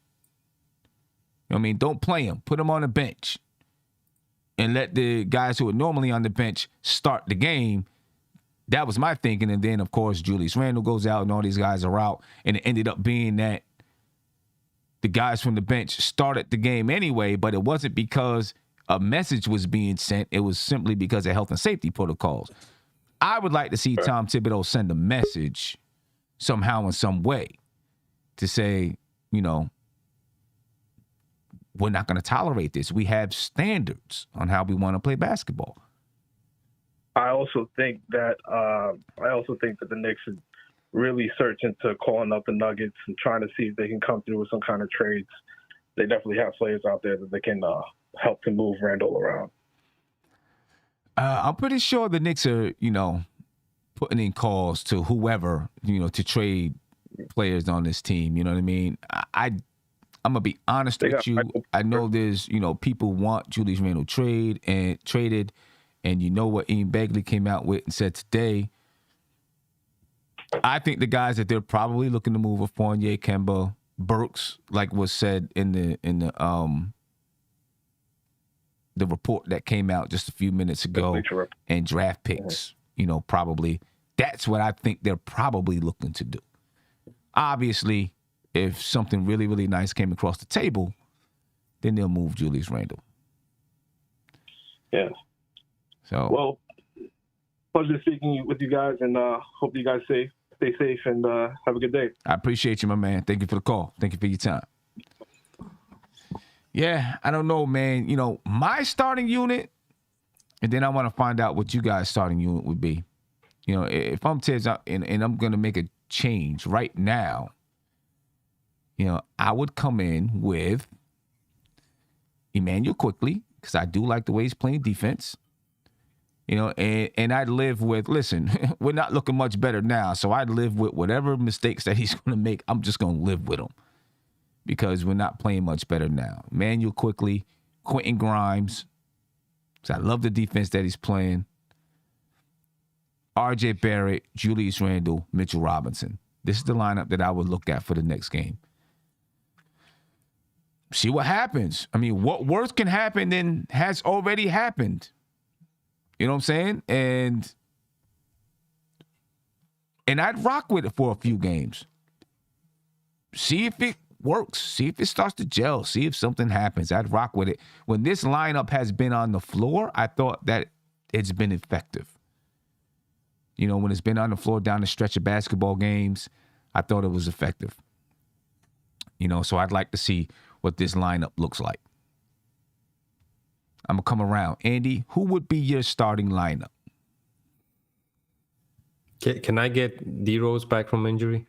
B: You know what I mean? Don't play them. Put them on the bench. And let the guys who are normally on the bench start the game. That was my thinking. And then, of course, Julius Randle goes out and all these guys are out. And it ended up being that the guys from the bench started the game anyway, but it wasn't because a message was being sent. It was simply because of health and safety protocols. I would like to see Tom Thibodeau send a message somehow in some way to say, we're not going to tolerate this. We have standards on how we want to play basketball.
K: I also think that the Knicks should really search into calling up the Nuggets and trying to see if they can come through with some kind of trades. They definitely have players out there that they can help to move Randle around.
B: I'm pretty sure the Knicks are, putting in calls to whoever, to trade players on this team. You know what I mean? I'm going to be honest with you. I know there's, people want Julius Randle traded. And you know what Ian Begley came out with and said today. I think the guys that they're probably looking to move are Fournier, Kemba, Burks, like was said in the report that came out just a few minutes ago, and draft picks, probably. That's what I think they're probably looking to do. Obviously, if something really, really nice came across the table, then they'll move Julius Randle.
K: Yeah.
B: So,
K: well, pleasure speaking with you guys, and hope you guys stay safe and have a good day.
B: I appreciate you, my man. Thank you for the call. Thank you for your time. Yeah, I don't know, man. My starting unit, And then I want to find out what you guys' starting unit would be. You know, if I'm Tibbs and I'm going to make a change right now, you know, I would come in with Emmanuel Quickly, because I do like the way he's playing defense. You know, and I'd live with, listen, we're not looking much better now, so I'd live with whatever mistakes that he's going to make. I'm just going to live with them because we're not playing much better now. Emmanuel Quickly, Quentin Grimes, because I love the defense that he's playing. R.J. Barrett, Julius Randle, Mitchell Robinson. This is the lineup that I would look at for the next game. See what happens. I mean, what worse can happen than has already happened? You know what I'm saying? And I'd rock with it for a few games. See if it works. See if it starts to gel. See if something happens. I'd rock with it. When this lineup has been on the floor, I thought that it's been effective. You know, when it's been on the floor down the stretch of basketball games, I thought it was effective. You know, so I'd like to see what this lineup looks like. I'm going to come around. Andy, who would be your starting lineup?
C: Can I get D-Rose back from injury?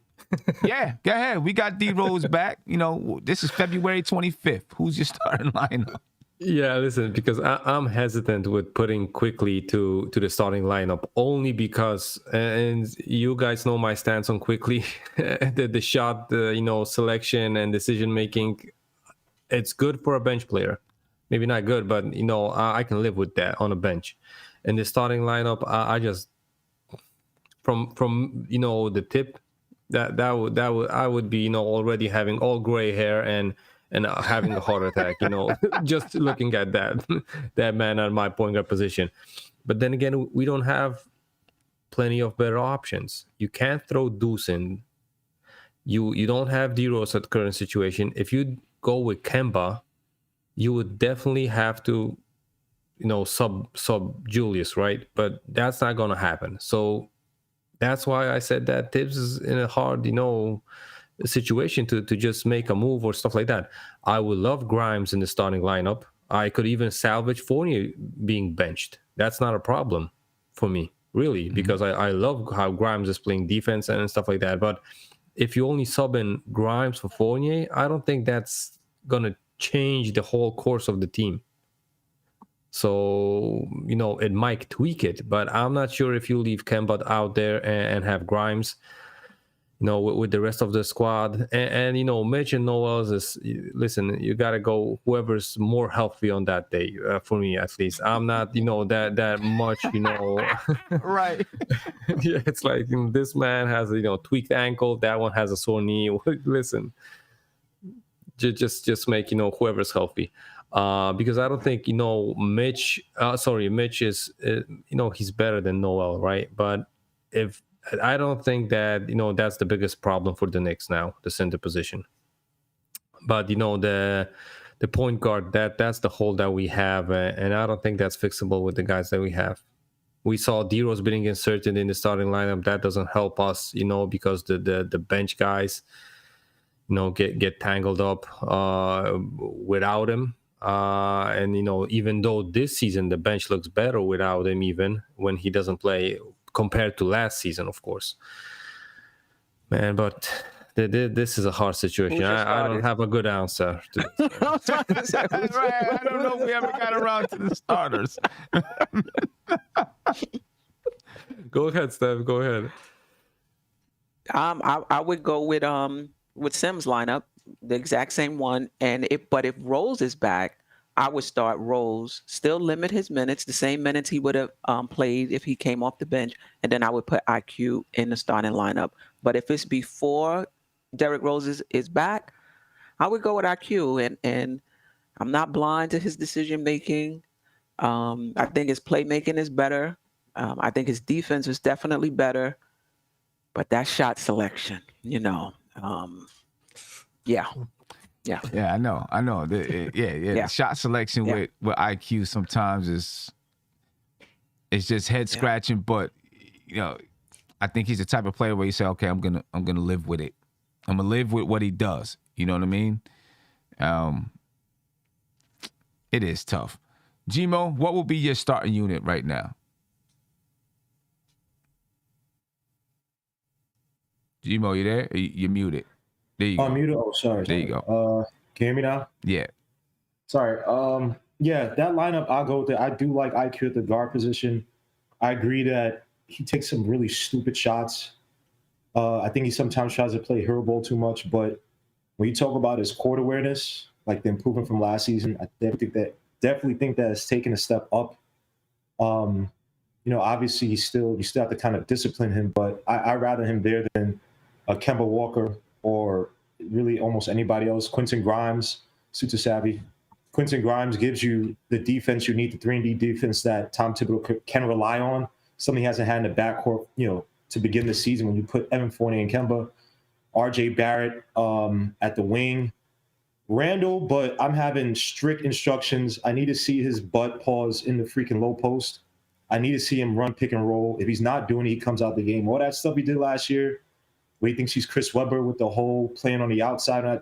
B: Yeah, go ahead. We got D-Rose back. You know, this is February 25th. Who's your starting lineup?
C: Yeah, listen, because I'm hesitant with putting Quickly to the starting lineup only because, and you guys know my stance on Quickly, the shot, selection and decision making. It's good for a bench player. Maybe not good, but I can live with that on a bench. And the starting lineup, I just from the tip that would I would be already having all gray hair and having a heart attack, just looking at that man at my point guard position. But then again, we don't have plenty of better options. You can't throw Deuce in. You don't have D-Rose at the current situation. If you go with Kemba, you would definitely have to, sub Julius, right? But that's not going to happen. So that's why I said that Tibbs is in a hard, situation to just make a move or stuff like that. I would love Grimes in the starting lineup. I could even salvage Fournier being benched. That's not a problem for me, really, because I love how Grimes is playing defense and stuff like that. But if you only sub in Grimes for Fournier, I don't think that's going to change the whole course of the team. So, it might tweak it, but I'm not sure if you leave Kemba out there and have Grimes, with the rest of the squad. And Mitch and Noel listen, you got to go whoever's more healthy on that day, for me at least. I'm not, that much,
B: Right.
C: Yeah, it's like this man has a, tweaked ankle. That one has a sore knee. Listen, just make, whoever's healthy. Because I don't think, Mitch is, he's better than Noel, right? But I don't think that, that's the biggest problem for the Knicks now, the center position. But, the point guard, that's the hole that we have. And I don't think that's fixable with the guys that we have. We saw D-Rose being inserted in the starting lineup. That doesn't help us, because the bench guys, get tangled up without him. And, even though this season the bench looks better without him, even when he doesn't play compared to last season, of course. Man, but this is a hard situation. I don't have a good answer to this.
B: Right. I don't know if we ever got around to the starters.
C: Go ahead, Steph. Go ahead.
D: I would go with Sims' lineup, the exact same one. And if Rose is back, I would start Rose, still limit his minutes, the same minutes he would have played if he came off the bench, and then I would put IQ in the starting lineup. But if it's before Derrick Rose is back, I would go with IQ, and I'm not blind to his decision making. I think his playmaking is better. I think his defense is definitely better, but that shot selection, yeah.
B: Yeah, I know. The shot selection with IQ sometimes it's just head scratching, but I think he's the type of player where you say, okay, I'm gonna live with it. I'm gonna live with what he does. You know what I mean? It is tough. Gmo, what will be your starting unit right now? Gmo, you there? You're muted. There you go.
J: Muted. Oh, sorry.
B: There you go.
J: Can you hear me now?
B: Yeah.
J: Sorry. Yeah, that lineup, I'll go with it. I do like IQ at the guard position. I agree that he takes some really stupid shots. I think he sometimes tries to play hero ball too much, but when you talk about his court awareness, like the improvement from last season, I definitely think that it's taken a step up. Obviously you still have to kind of discipline him, but I'd rather him there than Kemba Walker or really almost anybody else. Quentin Grimes, super savvy. Quentin Grimes gives you the defense you need, the 3-and-D defense that Tom Thibodeau can rely on, something he hasn't had in the backcourt, to begin the season when you put Evan Fournier and Kemba. RJ Barrett at the wing. Randle, but I'm having strict instructions. I need to see his butt pause in the freaking low post. I need to see him run pick and roll. If he's not doing it, he comes out the game. All that stuff he did last year, where he thinks he's Chris Webber with the whole playing on the outside.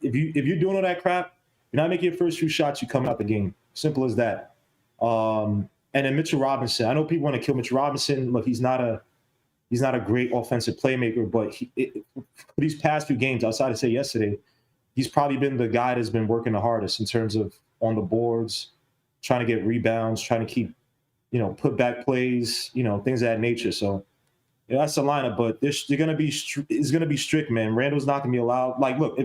J: If you're doing all that crap, you're not making your first few shots, you come out the game. Simple as that. And then Mitchell Robinson. I know people want to kill Mitchell Robinson. Look, he's not a great offensive playmaker, but for these past few games, outside of say yesterday, he's probably been the guy that's been working the hardest in terms of on the boards, trying to get rebounds, trying to keep, put back plays, things of that nature. So that's the lineup, but it's going to be strict, man. Randall's not going to be allowed.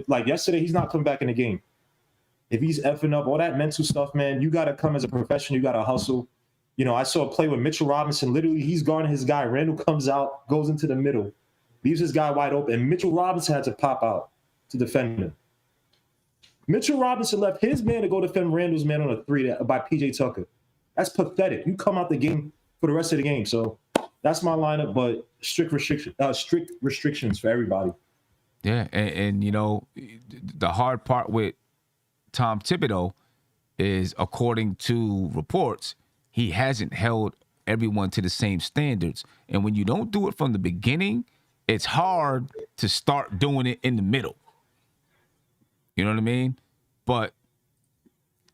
J: Like yesterday, he's not coming back in the game. If he's effing up all that mental stuff, man, you got to come as a professional. You got to hustle. I saw a play with Mitchell Robinson. Literally, he's guarding his guy. Randall comes out, goes into the middle, leaves his guy wide open, and Mitchell Robinson had to pop out to defend him. Mitchell Robinson left his man to go defend Randall's man on a 3 by P.J. Tucker. That's pathetic. You come out the game for the rest of the game. So that's my lineup, but strict restrictions for everybody.
B: Yeah, and the hard part with Tom Thibodeau is, according to reports, he hasn't held everyone to the same standards. And when you don't do it from the beginning, it's hard to start doing it in the middle. You know what I mean? But,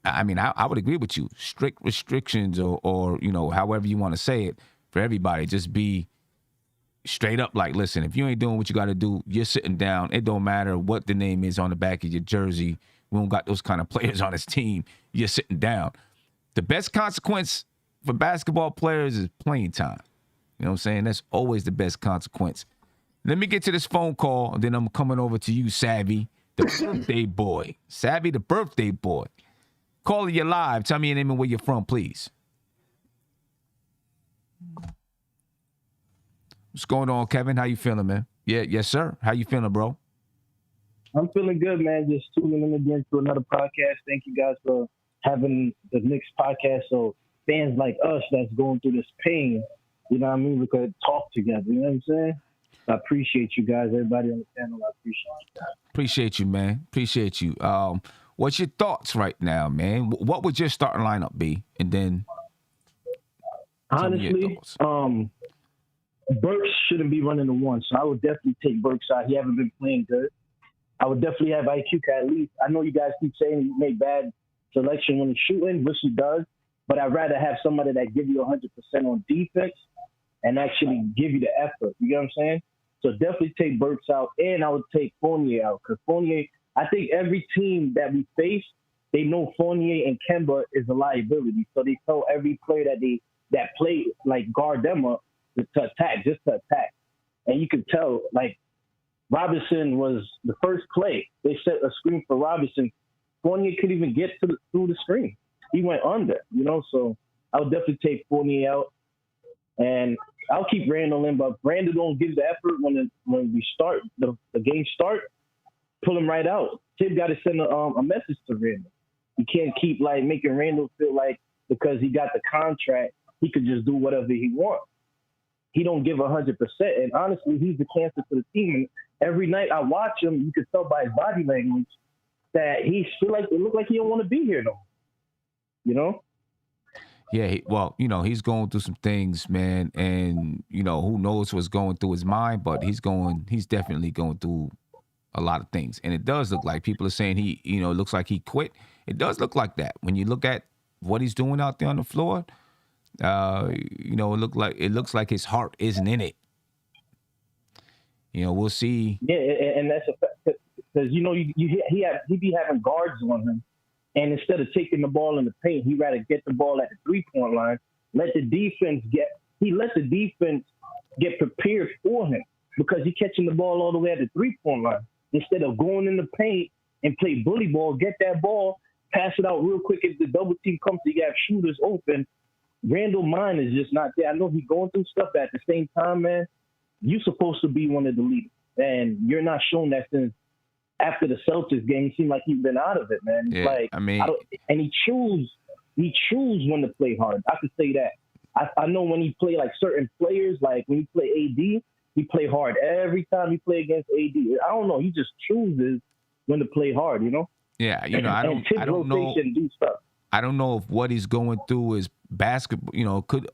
B: I mean, I would agree with you. Strict restrictions or however you want to say it for everybody. Just be straight up like, listen, if you ain't doing what you got to do, you're sitting down. It don't matter what the name is on the back of your jersey. We don't got those kind of players on this team. You're sitting down. The best consequence for basketball players is playing time. You know what I'm saying? That's always the best consequence. Let me get to this phone call, and then I'm coming over to you, Savvy, the birthday boy. Savvy, the birthday boy. Calling you live. Tell me your name and where you're from, please. What's going on, Kevin? How you feeling, man? Yeah, yes, sir. How you feeling, bro?
L: I'm feeling good, man. Just tuning in again to another podcast. Thank you guys for having the Knicks podcast. So fans like us that's going through this pain, we could talk together. You know what I'm saying? I appreciate you guys, everybody on the panel. I appreciate you guys.
B: Appreciate you, man. Appreciate you. What's your thoughts right now, man? What would your starting lineup be? And then,
L: honestly, Burks shouldn't be running the 1, so I would definitely take Burks out. He haven't been playing good. I would definitely have IQ at least. I know you guys keep saying he make bad selection when he's shooting, which he does, but I'd rather have somebody that give you 100% on defense and actually give you the effort. You get what I'm saying? So definitely take Burks out, and I would take Fournier out, because Fournier, I think every team that we face, they know Fournier and Kemba is a liability. So they tell every player that play, like, guard them up to attack, just to attack. And you can tell, like, Robinson was the first play. They set a screen for Robinson. Fournier couldn't even get through the screen. He went under, so I would definitely take Fournier out. And I'll keep Randle in, but Randle don't give the effort when we start, the game start, pull him right out. Tib got to send a message to Randle. You can't keep, like, making Randle feel like because he got the contract, he could just do whatever he wants. He don't give 100%. And honestly, he's the cancer for the team. And every night I watch him, you can tell by his body language that it look like he don't want to be here, though.
B: Yeah, he's going through some things, man, and who knows what's going through his mind, but he's definitely going through a lot of things, and it does look like people are saying he looks like he quit. It does look like that when you look at what he's doing out there on the floor, it looks like his heart isn't in it. We'll see.
L: Yeah, and that's a fact because he be having guards on him, and instead of taking the ball in the paint, he rather get the ball at the 3-point line. Let the defense get prepared for him because he's catching the ball all the way at the 3-point line instead of going in the paint and play bully ball, get that ball, pass it out real quick. If the double team comes, you have shooters open. Randle mind is just not there. I know he's going through stuff, but at the same time, man, you're supposed to be one of the leaders, and you're not showing that since after the Celtics game. It seemed like he's been out of it, man.
B: Yeah,
L: And he choose when to play hard. I could say that. I know when he play like certain players, like when he play AD, he play hard every time he play against AD. I don't know. He just chooses when to play hard,
B: Yeah, I don't know.
L: Do stuff.
B: I don't know if what he's going through is basketball.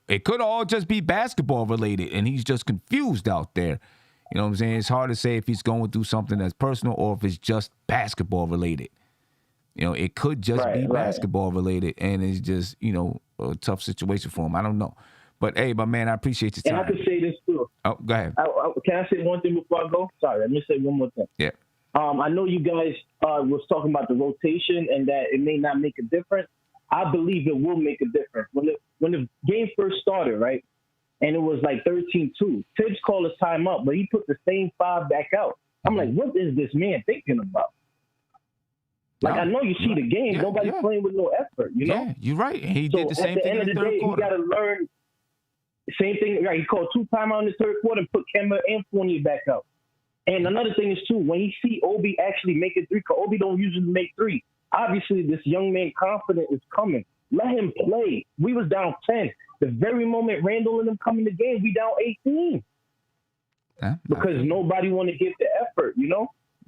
B: It could all just be basketball related, and he's just confused out there. You know what I'm saying? It's hard to say if he's going through something that's personal or if it's just basketball related. It could just be basketball related, and it's just a tough situation for him. I don't know, but hey, my man, I appreciate your time.
L: And I could say this too.
B: Oh, go ahead.
L: Can I say one thing before I go? Sorry, let me say one more thing.
B: Yeah.
L: I know you guys was talking about the rotation and that it may not make a difference. I believe it will make a difference. When the game first started, right, and it was like 13-2, Tibbs called a timeout, but he put the same 5 back out. I'm like, what is this man thinking about? Like, I know you see the game.
B: Yeah,
L: Nobody's playing with no effort,
B: Yeah, you're right. He did the same thing in the third quarter.
L: You got to learn the same thing. Right, he called 2 timeouts in the third quarter and put Kemba and Fournier back out. And another thing is, too, when you see Obi actually make a 3, because Obi don't usually make 3, obviously this young man confident is coming. Let him play. We was down 10. The very moment Randle and them come in the game, we down 18. Because nobody want to give the effort,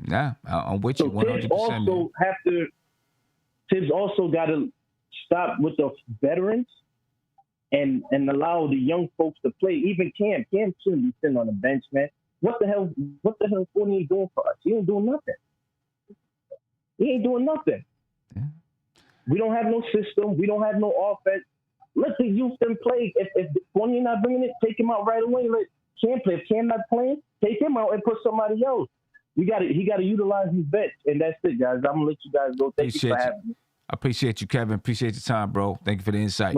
B: Yeah, I'm with you 100%.
L: Tibbs also got to stop with the veterans and allow the young folks to play. Even Cam shouldn't be sitting on the bench, man. What the hell is Fournier doing for us? He ain't doing nothing. Yeah. We don't have no system. We don't have no offense. Let the youth them play. If Fournier not bringing it, take him out right away. Let Cam play. If Cam not playing, take him out and put somebody else. He got to utilize his bench, and that's it, guys. I'm gonna let you guys go. Thank you for having me.
B: I appreciate you, Kevin. Appreciate your time, bro. Thank you for the insight.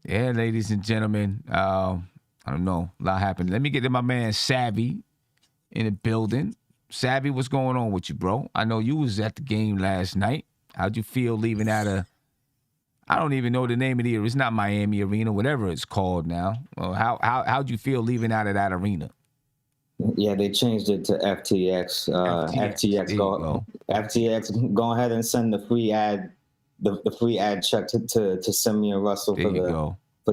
B: Yeah, ladies and gentlemen, I don't know. A lot happened. Let me get to my man Savvy in the building. Savvy, what's going on with you, bro? I know you was at the game last night. How'd you feel leaving out of, I don't even know the name of the arena. It's not Miami Arena, whatever it's called now. How'd you feel leaving out of that arena?
M: Yeah, they changed it to FTX. FTX, go ahead and send the free ad, the free ad check to Simeon Russell for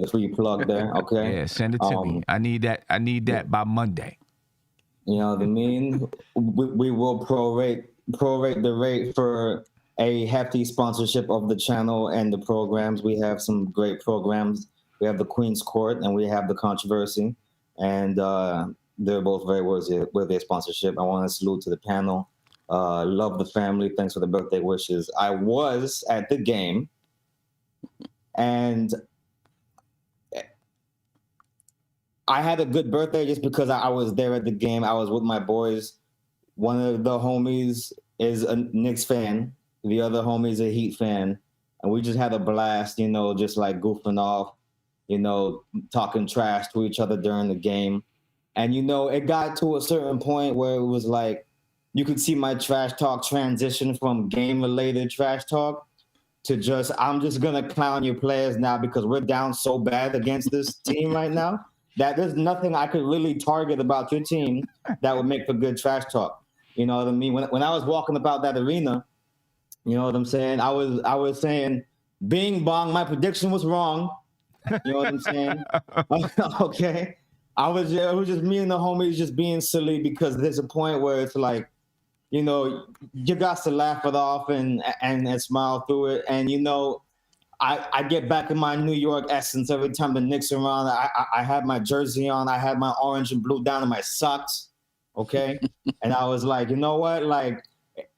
M: the free plug there. Okay.
B: Yeah, send it to me. I need that by Monday.
M: You know what I mean? We will prorate the rate for a hefty sponsorship of the channel and the programs. We have some great programs. We have the Queen's Court and we have the Controversy, and they're both very worthy of sponsorship. I want to salute to the panel. Love the family. Thanks for the birthday wishes. I was at the game, and I had a good birthday just because I was there at the game. I was with my boys. One of the homies is a Knicks fan. The other homie is a Heat fan. And we just had a blast, just like goofing off, talking trash to each other during the game. And, it got to a certain point where it was like, you could see my trash talk transition from game-related trash talk to I'm just going to clown your players now because we're down so bad against this team right now that there's nothing I could really target about your team that would make for good trash talk. You know what I mean? When I was walking about that arena, you know what I'm saying? I was saying, bing bong, my prediction was wrong. You know what I'm saying? Okay. It was just me and the homies just being silly because there's a point where it's like, you got to laugh it off and smile through it. And, I get back in my New York essence every time the Knicks are around. I had my jersey on. I had my orange and blue down in my socks. Okay. And I was like, you know what? Like,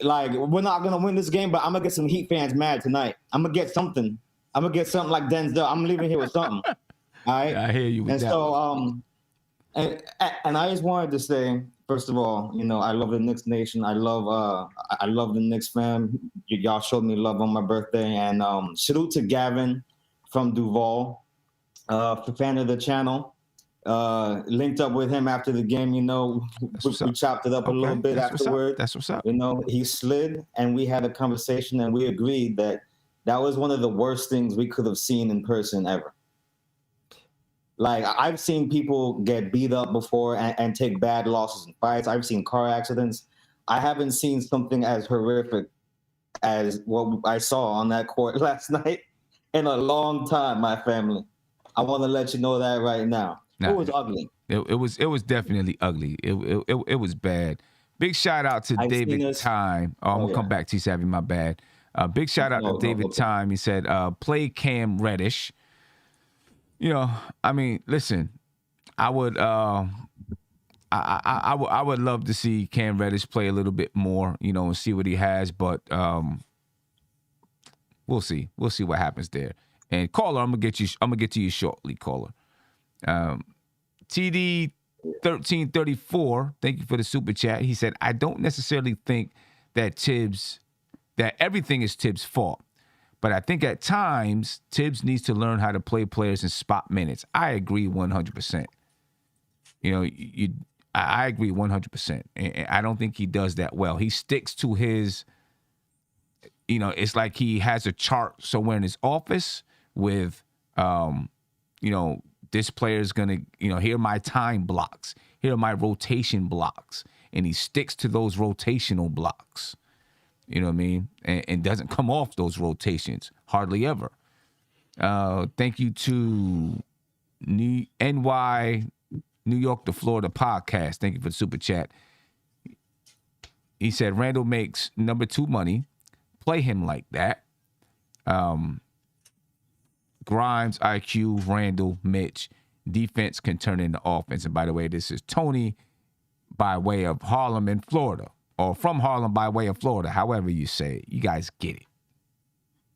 M: Like, we're not gonna win this game, but I'm gonna get some Heat fans mad tonight. I'm gonna get something. I'm gonna get something like Denzel. I'm leaving here with something. All right.
B: I hear you with
M: And
B: that
M: so,
B: one.
M: and I just wanted to say, first of all, I love the Knicks Nation. I love the Knicks fam. Y'all showed me love on my birthday, and salute to Gavin from Duval, fan of the channel. Linked up with him after the game. We chopped it up a little bit afterward.
B: That's what's up.
M: He slid, and we had a conversation, and we agreed that was one of the worst things we could have seen in person ever. Like, I've seen people get beat up before and take bad losses in fights. I've seen car accidents. I haven't seen something as horrific as what I saw on that court last night in a long time, my family. I want to let you know that right now. It was ugly.
B: It was definitely ugly. It was bad. Big shout out to David Time. I'm gonna come back to you, Savvy. My bad. Big shout out to David Time. He said, play Cam Reddish. I mean, listen, I would I would love to see Cam Reddish play a little bit more, and see what he has, but we'll see. We'll see what happens there. And caller, I'm gonna get to you shortly, caller. TD 1334, thank you for the super chat. He said, I don't necessarily think that everything is Tibbs' fault, but I think at times Tibbs needs to learn how to play players in spot minutes. I agree 100%. I agree 100%. And I don't think he does that well. He sticks to his, it's like he has a chart somewhere in his office with, this player is going to, here are my time blocks. Here are my rotation blocks. And he sticks to those rotational blocks. You know what I mean? And doesn't come off those rotations hardly ever. Thank you to NY New York to Florida podcast. Thank you for the super chat. He said, Randle makes number 2 money. Play him like that. Grimes, IQ, Randle, Mitch. Defense can turn into offense. And by the way, this is Tony by way of Harlem in Florida. Or from Harlem by way of Florida. However you say it. You guys get it.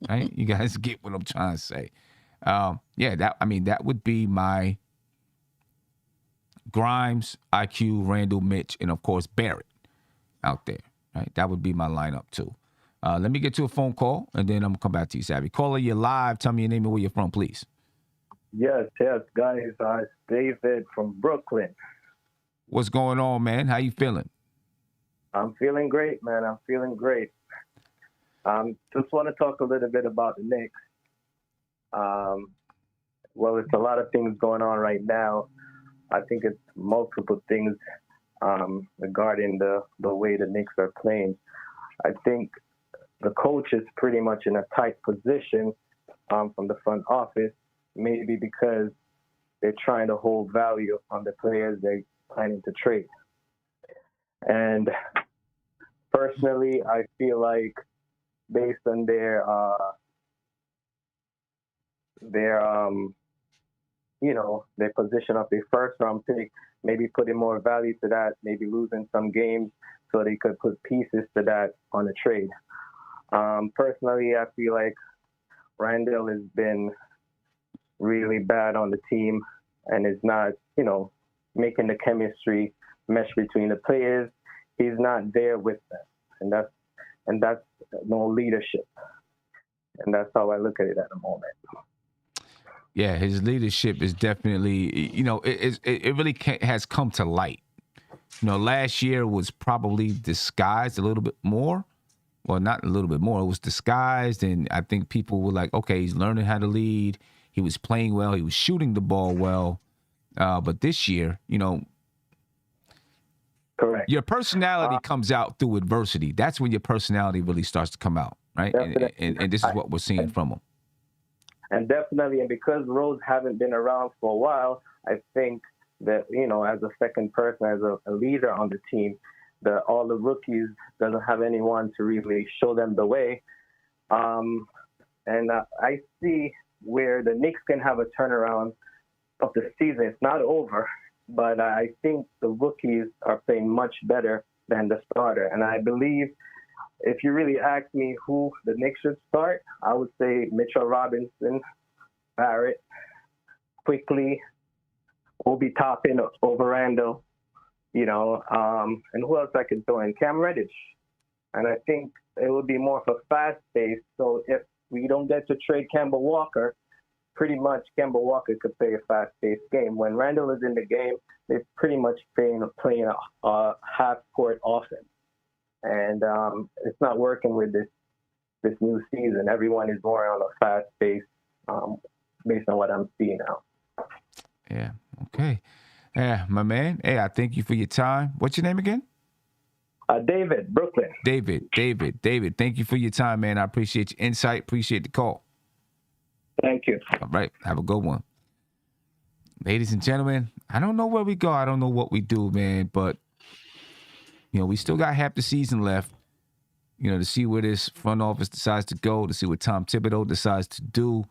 B: Right? You guys get what I'm trying to say. That would be my Grimes, IQ, Randle, Mitch, and of course Barrett out there. Right? That would be my lineup too. Let me get to a phone call, and then I'm going to come back to you, Savvy. Caller, you're live. Tell me your name and where you're from, please.
K: Yes, guys. It's David from Brooklyn.
B: What's going on, man? How you feeling?
K: I'm feeling great, man. I'm feeling great. Just want to talk a little bit about the Knicks. Well, it's a lot of things going on right now. I think it's multiple things regarding the way the Knicks are playing. I think the coach is pretty much in a tight position from the front office, maybe because they're trying to hold value on the players they're planning to trade. And personally, I feel like based on their position of their first round pick, maybe putting more value to that, maybe losing some games so they could put pieces to that on a trade. Personally, I feel like Randle has been really bad on the team and is not, making the chemistry mesh between the players. He's not there with them, and that's no leadership. And that's how I look at it at the moment.
B: Yeah, his leadership is definitely, it really has come to light. Last year was probably disguised a little bit more. Well, not a little bit more. It was disguised, and I think people were like, okay, he's learning how to lead. He was playing well. He was shooting the ball well. But this year,
K: correct.
B: Your personality comes out through adversity. That's when your personality really starts to come out, right? And this is what we're seeing from him.
K: And definitely, and because Rose haven't been around for a while, I think that, as a second person, as a leader on the team, that all the rookies doesn't have anyone to really show them the way. And I see where the Knicks can have a turnaround of the season. It's not over, but I think the rookies are playing much better than the starter. And I believe if you really ask me who the Knicks should start, I would say Mitchell Robinson, Barrett, quickly, Obi Toppin over Randle, and who else I could throw in? Cam Reddish. And I think it would be more of a fast pace. So if we don't get to trade Kemba Walker, pretty much Kemba Walker could play a fast-paced game. When Randle is in the game, they're pretty much playing a half-court offense. And it's not working with this new season. Everyone is more on a fast pace based on what I'm seeing now.
B: Yeah. Okay. Yeah, my man. Hey, I thank you for your time. What's your name again?
K: David, Brooklyn.
B: David. Thank you for your time, man. I appreciate your insight. Appreciate the call.
K: Thank you.
B: All right. Have a good one. Ladies and gentlemen, I don't know where we go. I don't know what we do, man. But, we still got half the season left, to see where this front office decides to go, to see what Tom Thibodeau decides to do.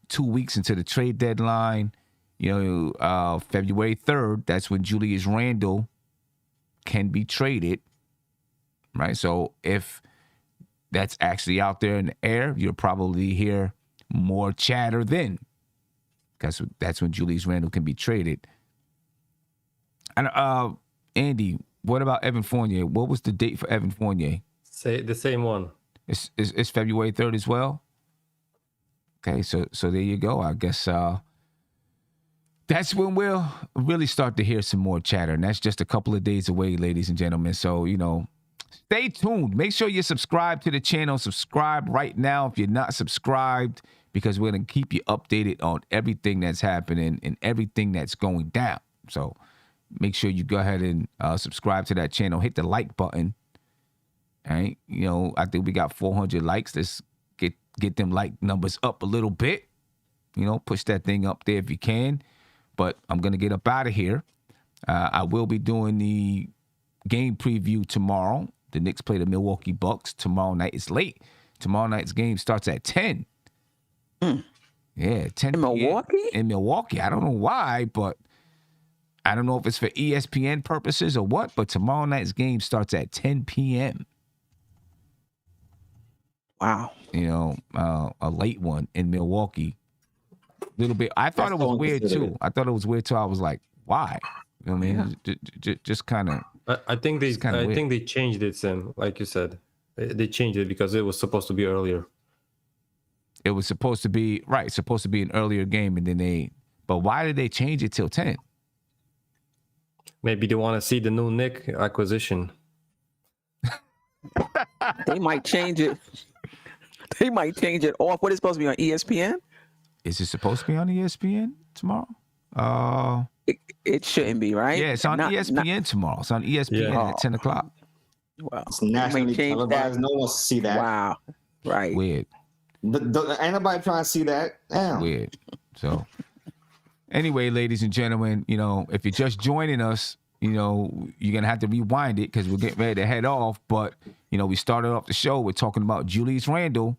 B: 2 weeks into the trade deadline, February 3rd, that's when Julius Randle can be traded, right? So if that's actually out there in the air, you'll probably hear more chatter then, because that's when Julius Randle can be traded. And Andy, what about Evan Fournier? What was the date for Evan Fournier?
C: Say the same one.
B: It's February 3rd as well. Okay, so there you go. I guess that's when we'll really start to hear some more chatter, and that's just a couple of days away, ladies and gentlemen. So stay tuned. Make sure you subscribe to the channel. Subscribe right now if you're not subscribed, because we're going to keep you updated on everything that's happening and everything that's going down. So make sure you go ahead and subscribe to that channel. Hit the like button. All right. I think we got 400 likes. Let's get them like numbers up a little bit. Push that thing up there if you can. But I'm going to get up out of here. I will be doing the game preview tomorrow. The Knicks play the Milwaukee Bucks tomorrow night. It's late. Tomorrow night's game starts at 10. Yeah, 10
D: in Milwaukee?
B: In Milwaukee. I don't know why, but I don't know if it's for ESPN purposes or what, but tomorrow night's game starts at 10 p.m.
D: Wow.
B: A late one in Milwaukee. A little bit. I thought it was weird too. I was like, why? You know what I mean? Just kind of.
C: I think they changed it, Sam. Like you said, they changed it because it was supposed to be earlier.
B: It was supposed to be an earlier game, and then but why did they change it till 10?
C: Maybe they want to see the new Knick acquisition.
D: They might change it. They might change it off. What is supposed to be on ESPN?
B: Is it supposed to be on ESPN tomorrow?
D: It shouldn't be, right?
B: Yeah, it's on ESPN tomorrow. It's on ESPN at 10 o'clock.
D: Wow.
M: It's nationally televised. No one wants to see that.
D: Wow. Right.
B: Weird.
M: Ain't nobody trying to see that. Damn.
B: Weird. So, anyway, ladies and gentlemen, if you're just joining us, you're going to have to rewind it because we're getting ready to head off. But, we started off the show. We're talking about Julius Randle,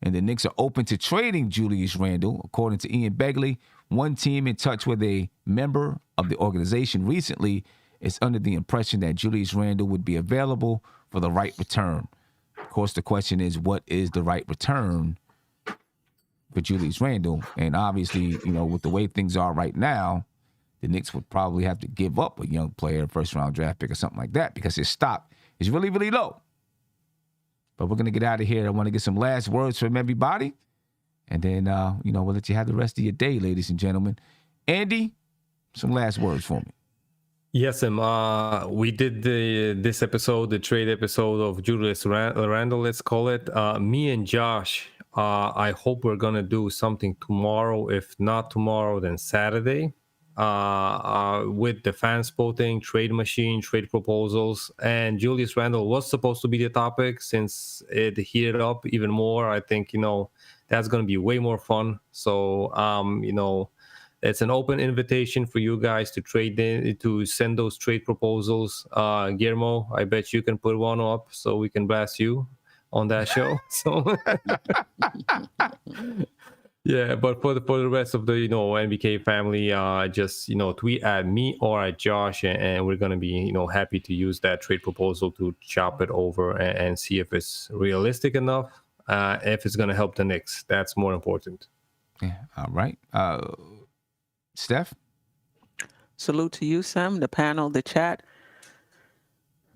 B: and the Knicks are open to trading Julius Randle. According to Ian Begley, one team in touch with a member of the organization recently is under the impression that Julius Randle would be available for the right return. Of course, the question is, what is the right return for Julius Randle? And obviously, with the way things are right now, the Knicks would probably have to give up a young player, first-round draft pick or something like that, because his stock is really, really low. But we're going to get out of here. I want to get some last words from everybody. And then, we'll let you have the rest of your day, ladies and gentlemen. Andy, some last words for me.
C: Yes, we did this episode, the trade episode of Julius Randle, let's call it. Me and Josh, I hope we're going to do something tomorrow. If not tomorrow, then Saturday. With the fans voting, trade machine, trade proposals. And Julius Randle was supposed to be the topic. Since it heated up even more, I think, that's going to be way more fun. So, it's an open invitation for you guys to send those trade proposals. Guillermo, I bet you can put one up so we can blast you on that show. So Yeah, but for the rest of the NBK family, just tweet at me or at Josh, and we're gonna be happy to use that trade proposal to chop it over and see if it's realistic enough, if it's gonna help the Knicks. That's more important.
B: Yeah. All right. Steph.
D: Salute to you, Sam, the panel, the chat.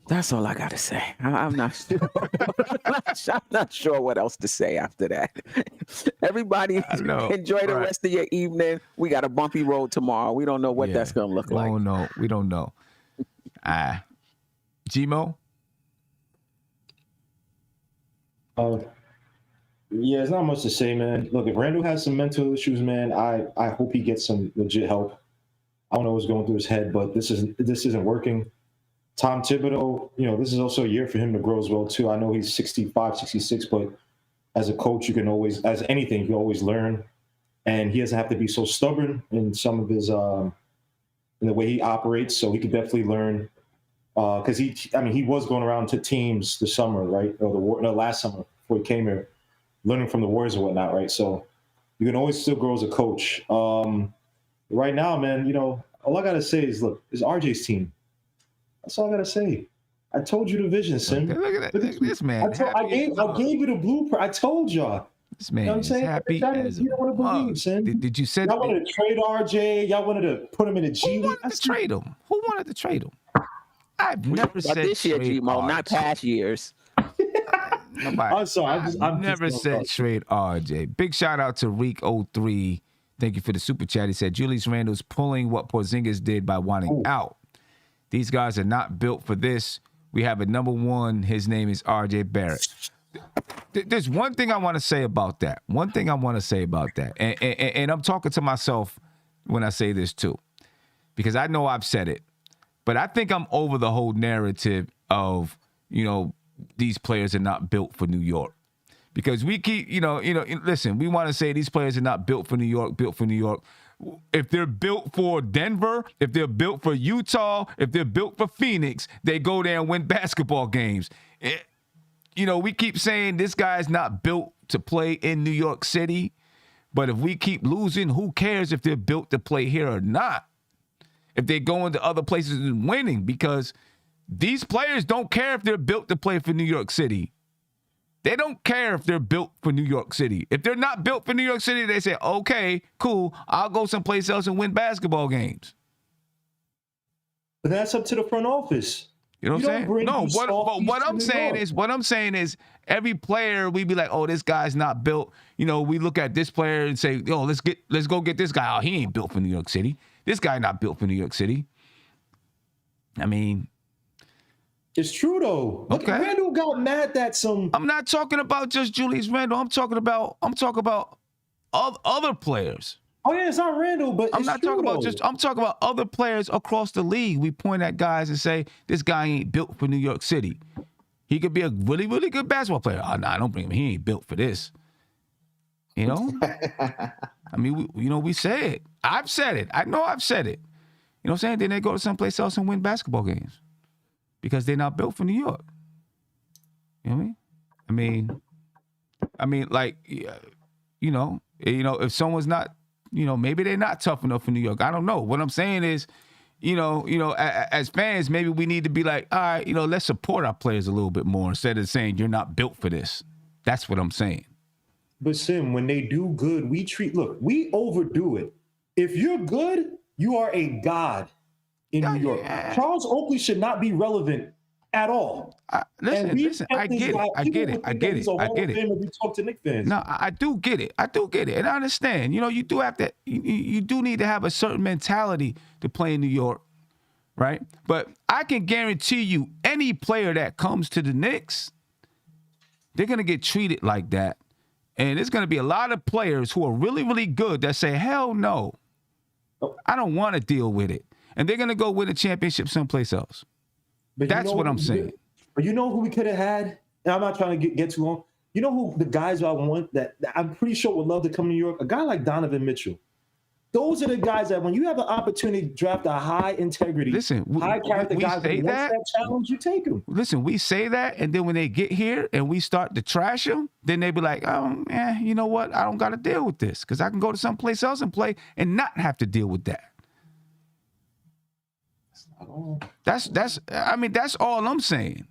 D: That's all I got to say. I'm not sure. I'm not sure what else to say after that. Everybody enjoy the rest of your evening. We got a bumpy road tomorrow. We don't know what that's going to look like.
B: Oh, no. We don't know. Gmo?
J: Yeah, it's not much to say, man. Look, if Randle has some mental issues, man, I hope he gets some legit help. I don't know what's going through his head, but this isn't working. Tom Thibodeau, this is also a year for him to grow as well, too. I know he's 65, 66, but as a coach, you can always learn. And he doesn't have to be so stubborn in some of his, in the way he operates. So he could definitely learn. Because he was going around to teams this summer, right? Or last summer before he came here, learning from the Warriors and whatnot, right? So you can always still grow as a coach. Right now, man, all I got to say is, look, it's RJ's team. That's all I got to say. I told you the vision, Sim.
B: Look at this man.
J: I gave you the blueprint. I told y'all.
B: This man
J: I'm
B: is
J: saying?
B: happy as
J: you don't want to believe, Sim.
B: Did you say
J: y'all wanted to trade RJ? Y'all wanted to put him in a G League?
B: Who wanted to trade him? Who wanted to trade him? I've never said
D: this year,
B: trade
D: Gmo, not past years.
B: I'm
J: sorry.
B: I've never said trade RJ. Big shout out to Reek03. Thank you for the super chat. He said Julius Randle's pulling what Porzingis did by wanting out. These guys are not built for this. We have a number one. His name is RJ Barrett. There's one thing I want to say about that. And I'm talking to myself when I say this too, because I know I've said it, but I think I'm over the whole narrative of, these players are not built for New York. Because we keep, listen, we want to say these players are not built for New York. If they're built for Denver, if they're built for Utah, if they're built for Phoenix, they go there and win basketball games. We keep saying this guy's not built to play in New York City, but if we keep losing, who cares if they're built to play here or not? If they go into other places and winning, because these players don't care if they're built to play for New York City. They don't care if they're built for New York City. If they're not built for New York City, they say, okay, cool, I'll go someplace else and win basketball games.
J: But that's up to the front office.
B: You know what I'm saying? No, what I'm saying is every player, we be like, oh, this guy's not built. We look at this player and say, let's go get this guy. Oh, he ain't built for New York City. This guy not built for New York City. I mean,
J: it's true though. Look,
B: okay.
J: Randle got mad that some.
B: I'm not talking about just Julius Randle. I'm talking about other players.
J: Oh yeah, it's not Randle, but
B: I'm talking about other players across the league. We point at guys and say this guy ain't built for New York City. He could be a really, really good basketball player. Oh, no, don't bring him. He ain't built for this. I mean, we say it. I've said it. I know I've said it. You know what I'm saying? Then they go to someplace else and win basketball games because they're not built for New York. You know what I mean? I mean, like, if someone's not, maybe they're not tough enough for New York. I don't know. What I'm saying is, as fans, maybe we need to be like, all right, let's support our players a little bit more instead of saying you're not built for this. That's what I'm saying.
J: But Sim, when they do good, we overdo it. If you're good, you are a god in New York. Charles Oakley should not be relevant at all.
B: Listen, I get it.
J: We talk to Knicks fans.
B: No, I do get it. And I understand. You do have to, you do need to have a certain mentality to play in New York, right? But I can guarantee you any player that comes to the Knicks, they're going to get treated like that. And there's going to be a lot of players who are really, really good that say, hell no, I don't want to deal with it. And they're going to go win a championship someplace else.
J: But
B: that's what I'm saying.
J: But you know who we could have had? And I'm not trying to get too long. You know who the guys I want that I'm pretty sure would love to come to New York? A guy like Donovan Mitchell. those are the guys that when you have the opportunity to draft a high integrity, high character guy with one step challenge, you take them.
B: Listen, we say that, and then when they get here and we start to trash them, then they be like, oh, you know what? I don't got to deal with this because I can go to someplace else and play and not have to deal with that. That's all I'm saying.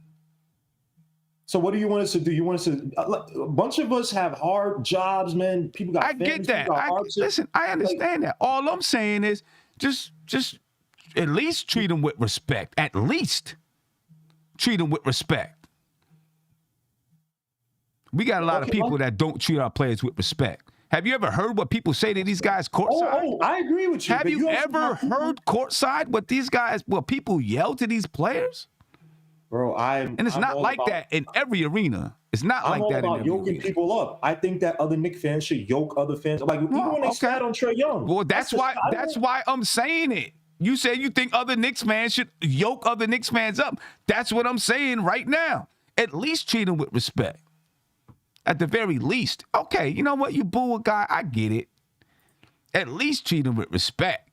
J: So what do you want us to do? You want us to a bunch of us have hard jobs, man. People got
B: I get that. Listen, I understand that. All I'm saying is just at least treat them with respect. At least treat them with respect. We got a lot of people that don't treat our players with respect. Have you ever heard what people say to these guys courtside?
J: Oh, I agree with you.
B: Have you ever heard courtside what people yell to these players?
J: Bro,
B: and it's not like that in every arena. It's not like that in every arena.
J: Yoking people up. I think that other Knicks fans should yoke other fans. Like even when they sat on Trae Young.
B: Well, that's why I'm saying it. You say you think other Knicks fans should yoke other Knicks fans up. That's what I'm saying right now. At least treat them with respect. At the very least. Okay, you know what? You boo a guy, I get it. At least treat him with respect.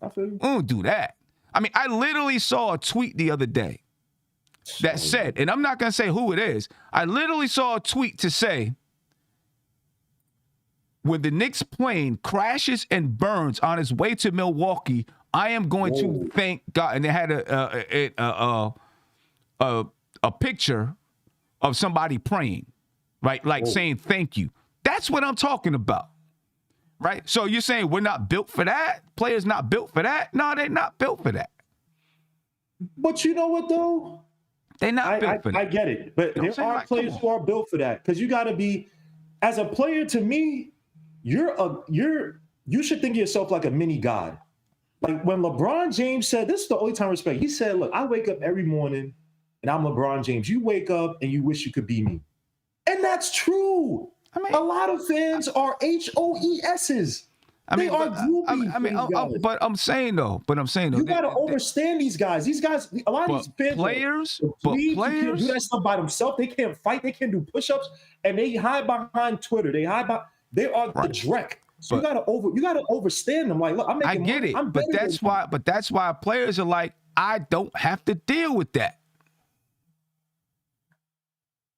J: I feel you.
B: Don't do that. I mean, I literally saw a tweet the other day that said, and I'm not going to say who it is, I literally saw a tweet to say, when the Knicks plane crashes and burns on its way to Milwaukee, I am going to thank God. And they had a picture of somebody praying, right? Like saying thank you. That's what I'm talking about, right? So you're saying we're not built for that? Players not built for that? No, they're not built for that.
J: But you know what, though?
B: They're not built for that.
J: I get it. But there are players who are built for that. Because you got to be, as a player, to me, you should think of yourself like a mini god. Like when LeBron James said, this is the only time I respect. He said, look, I wake up every morning and I'm LeBron James. You wake up and you wish you could be me. And that's true. I mean, a lot of fans are HOESs. They are groupies.
B: But I'm saying though,
J: you got to understand these guys. These guys, a lot of these fans,
B: players
J: can't do that stuff by themselves. They can't fight. They can't do push-ups, and they hide behind Twitter. They are the dreck. So you got to understand them. Like, look, I
B: get it, but that's why players are like, I don't have to deal with that.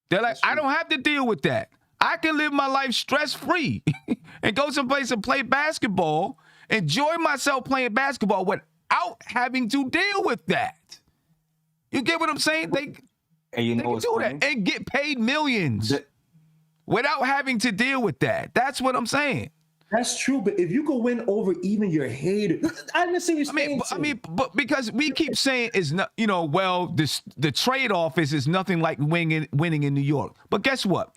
B: They're like, I don't have to deal with that. I can live my life stress-free and go someplace and play basketball, enjoy myself playing basketball without having to deal with that. You get what I'm saying? They can do that and get paid millions without having to deal with that. That's what I'm saying.
J: That's true, but if you can win over even your haters, I understand you're saying.
B: But because we keep saying is not, the trade-off is nothing like winning in New York. But guess what?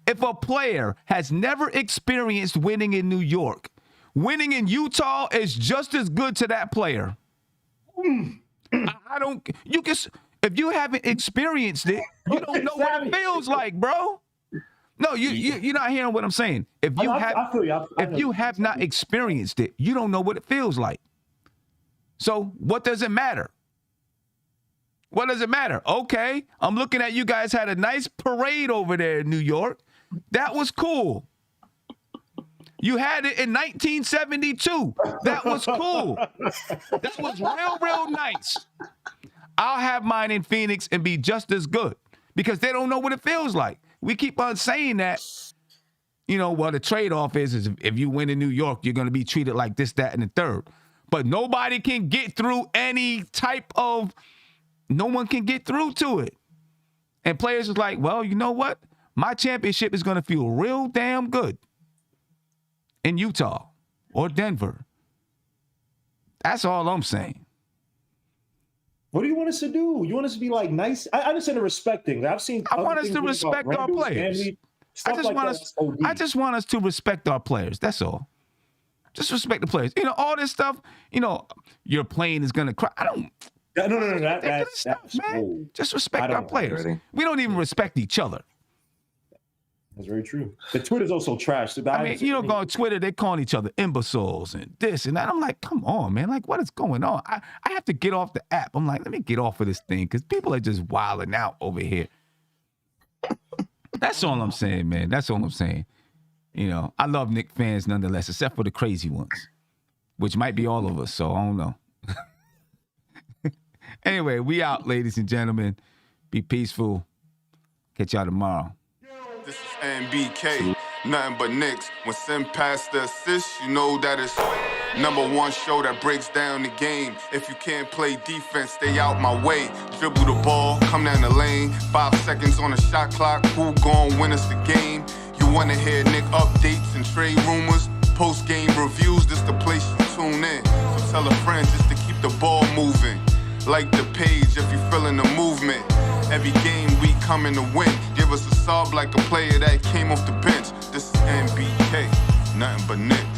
B: If a player has never experienced winning in New York, winning in Utah is just as good to that player. If you haven't experienced it, you don't know what it feels like, bro. No, you're not hearing what I'm saying. If you have not experienced it, you don't know what it feels like. So what does it matter? What does it matter? Okay, I'm looking at you guys had a nice parade over there in New York. That was cool. You had it in 1972. That was cool. That was real nice. I'll have mine in Phoenix and be just as good because they don't know what it feels like. We keep on saying that, the trade-off is if you win in New York, you're going to be treated like this, that, and the third. But nobody can get through no one can get through to it. And players is like, well, you know what? My championship is going to feel real damn good in Utah or Denver. That's all I'm saying.
J: What do you want us to do? You want us to be like nice? I understand the respecting. I
B: want us to respect our players. I just want us to respect our players. That's all. Just respect the players. All this stuff, your plane is going to cry. I don't.
J: No.
B: That's man. Just respect our players. We don't even respect each other.
J: That's very true. The Twitter's also trash.
B: Go on Twitter, they're calling each other imbeciles and this and that. I'm like, come on, man. Like, what is going on? I have to get off the app. I'm like, let me get off of this thing because people are just wilding out over here. That's all I'm saying, man. That's all I'm saying. I love Knicks fans nonetheless, except for the crazy ones. which might be all of us, so I don't know. Anyway, we out, ladies and gentlemen. Be peaceful. Catch y'all tomorrow.
A: This is NBK, nothing but Knicks. When Sim passed the assist, you know that it's #1 show that breaks down the game. If you can't play defense, stay out my way. Dribble the ball, come down the lane. 5 seconds on the shot clock, who gon' win us the game? You wanna hear Nick updates and trade rumors? Post-game reviews, this the place you tune in. So tell a friend just to keep the ball moving. Like the page if you feeling the movement. Every game we coming to win. Give us a sub like a player that came off the bench. This is NBK, nothing but Knicks.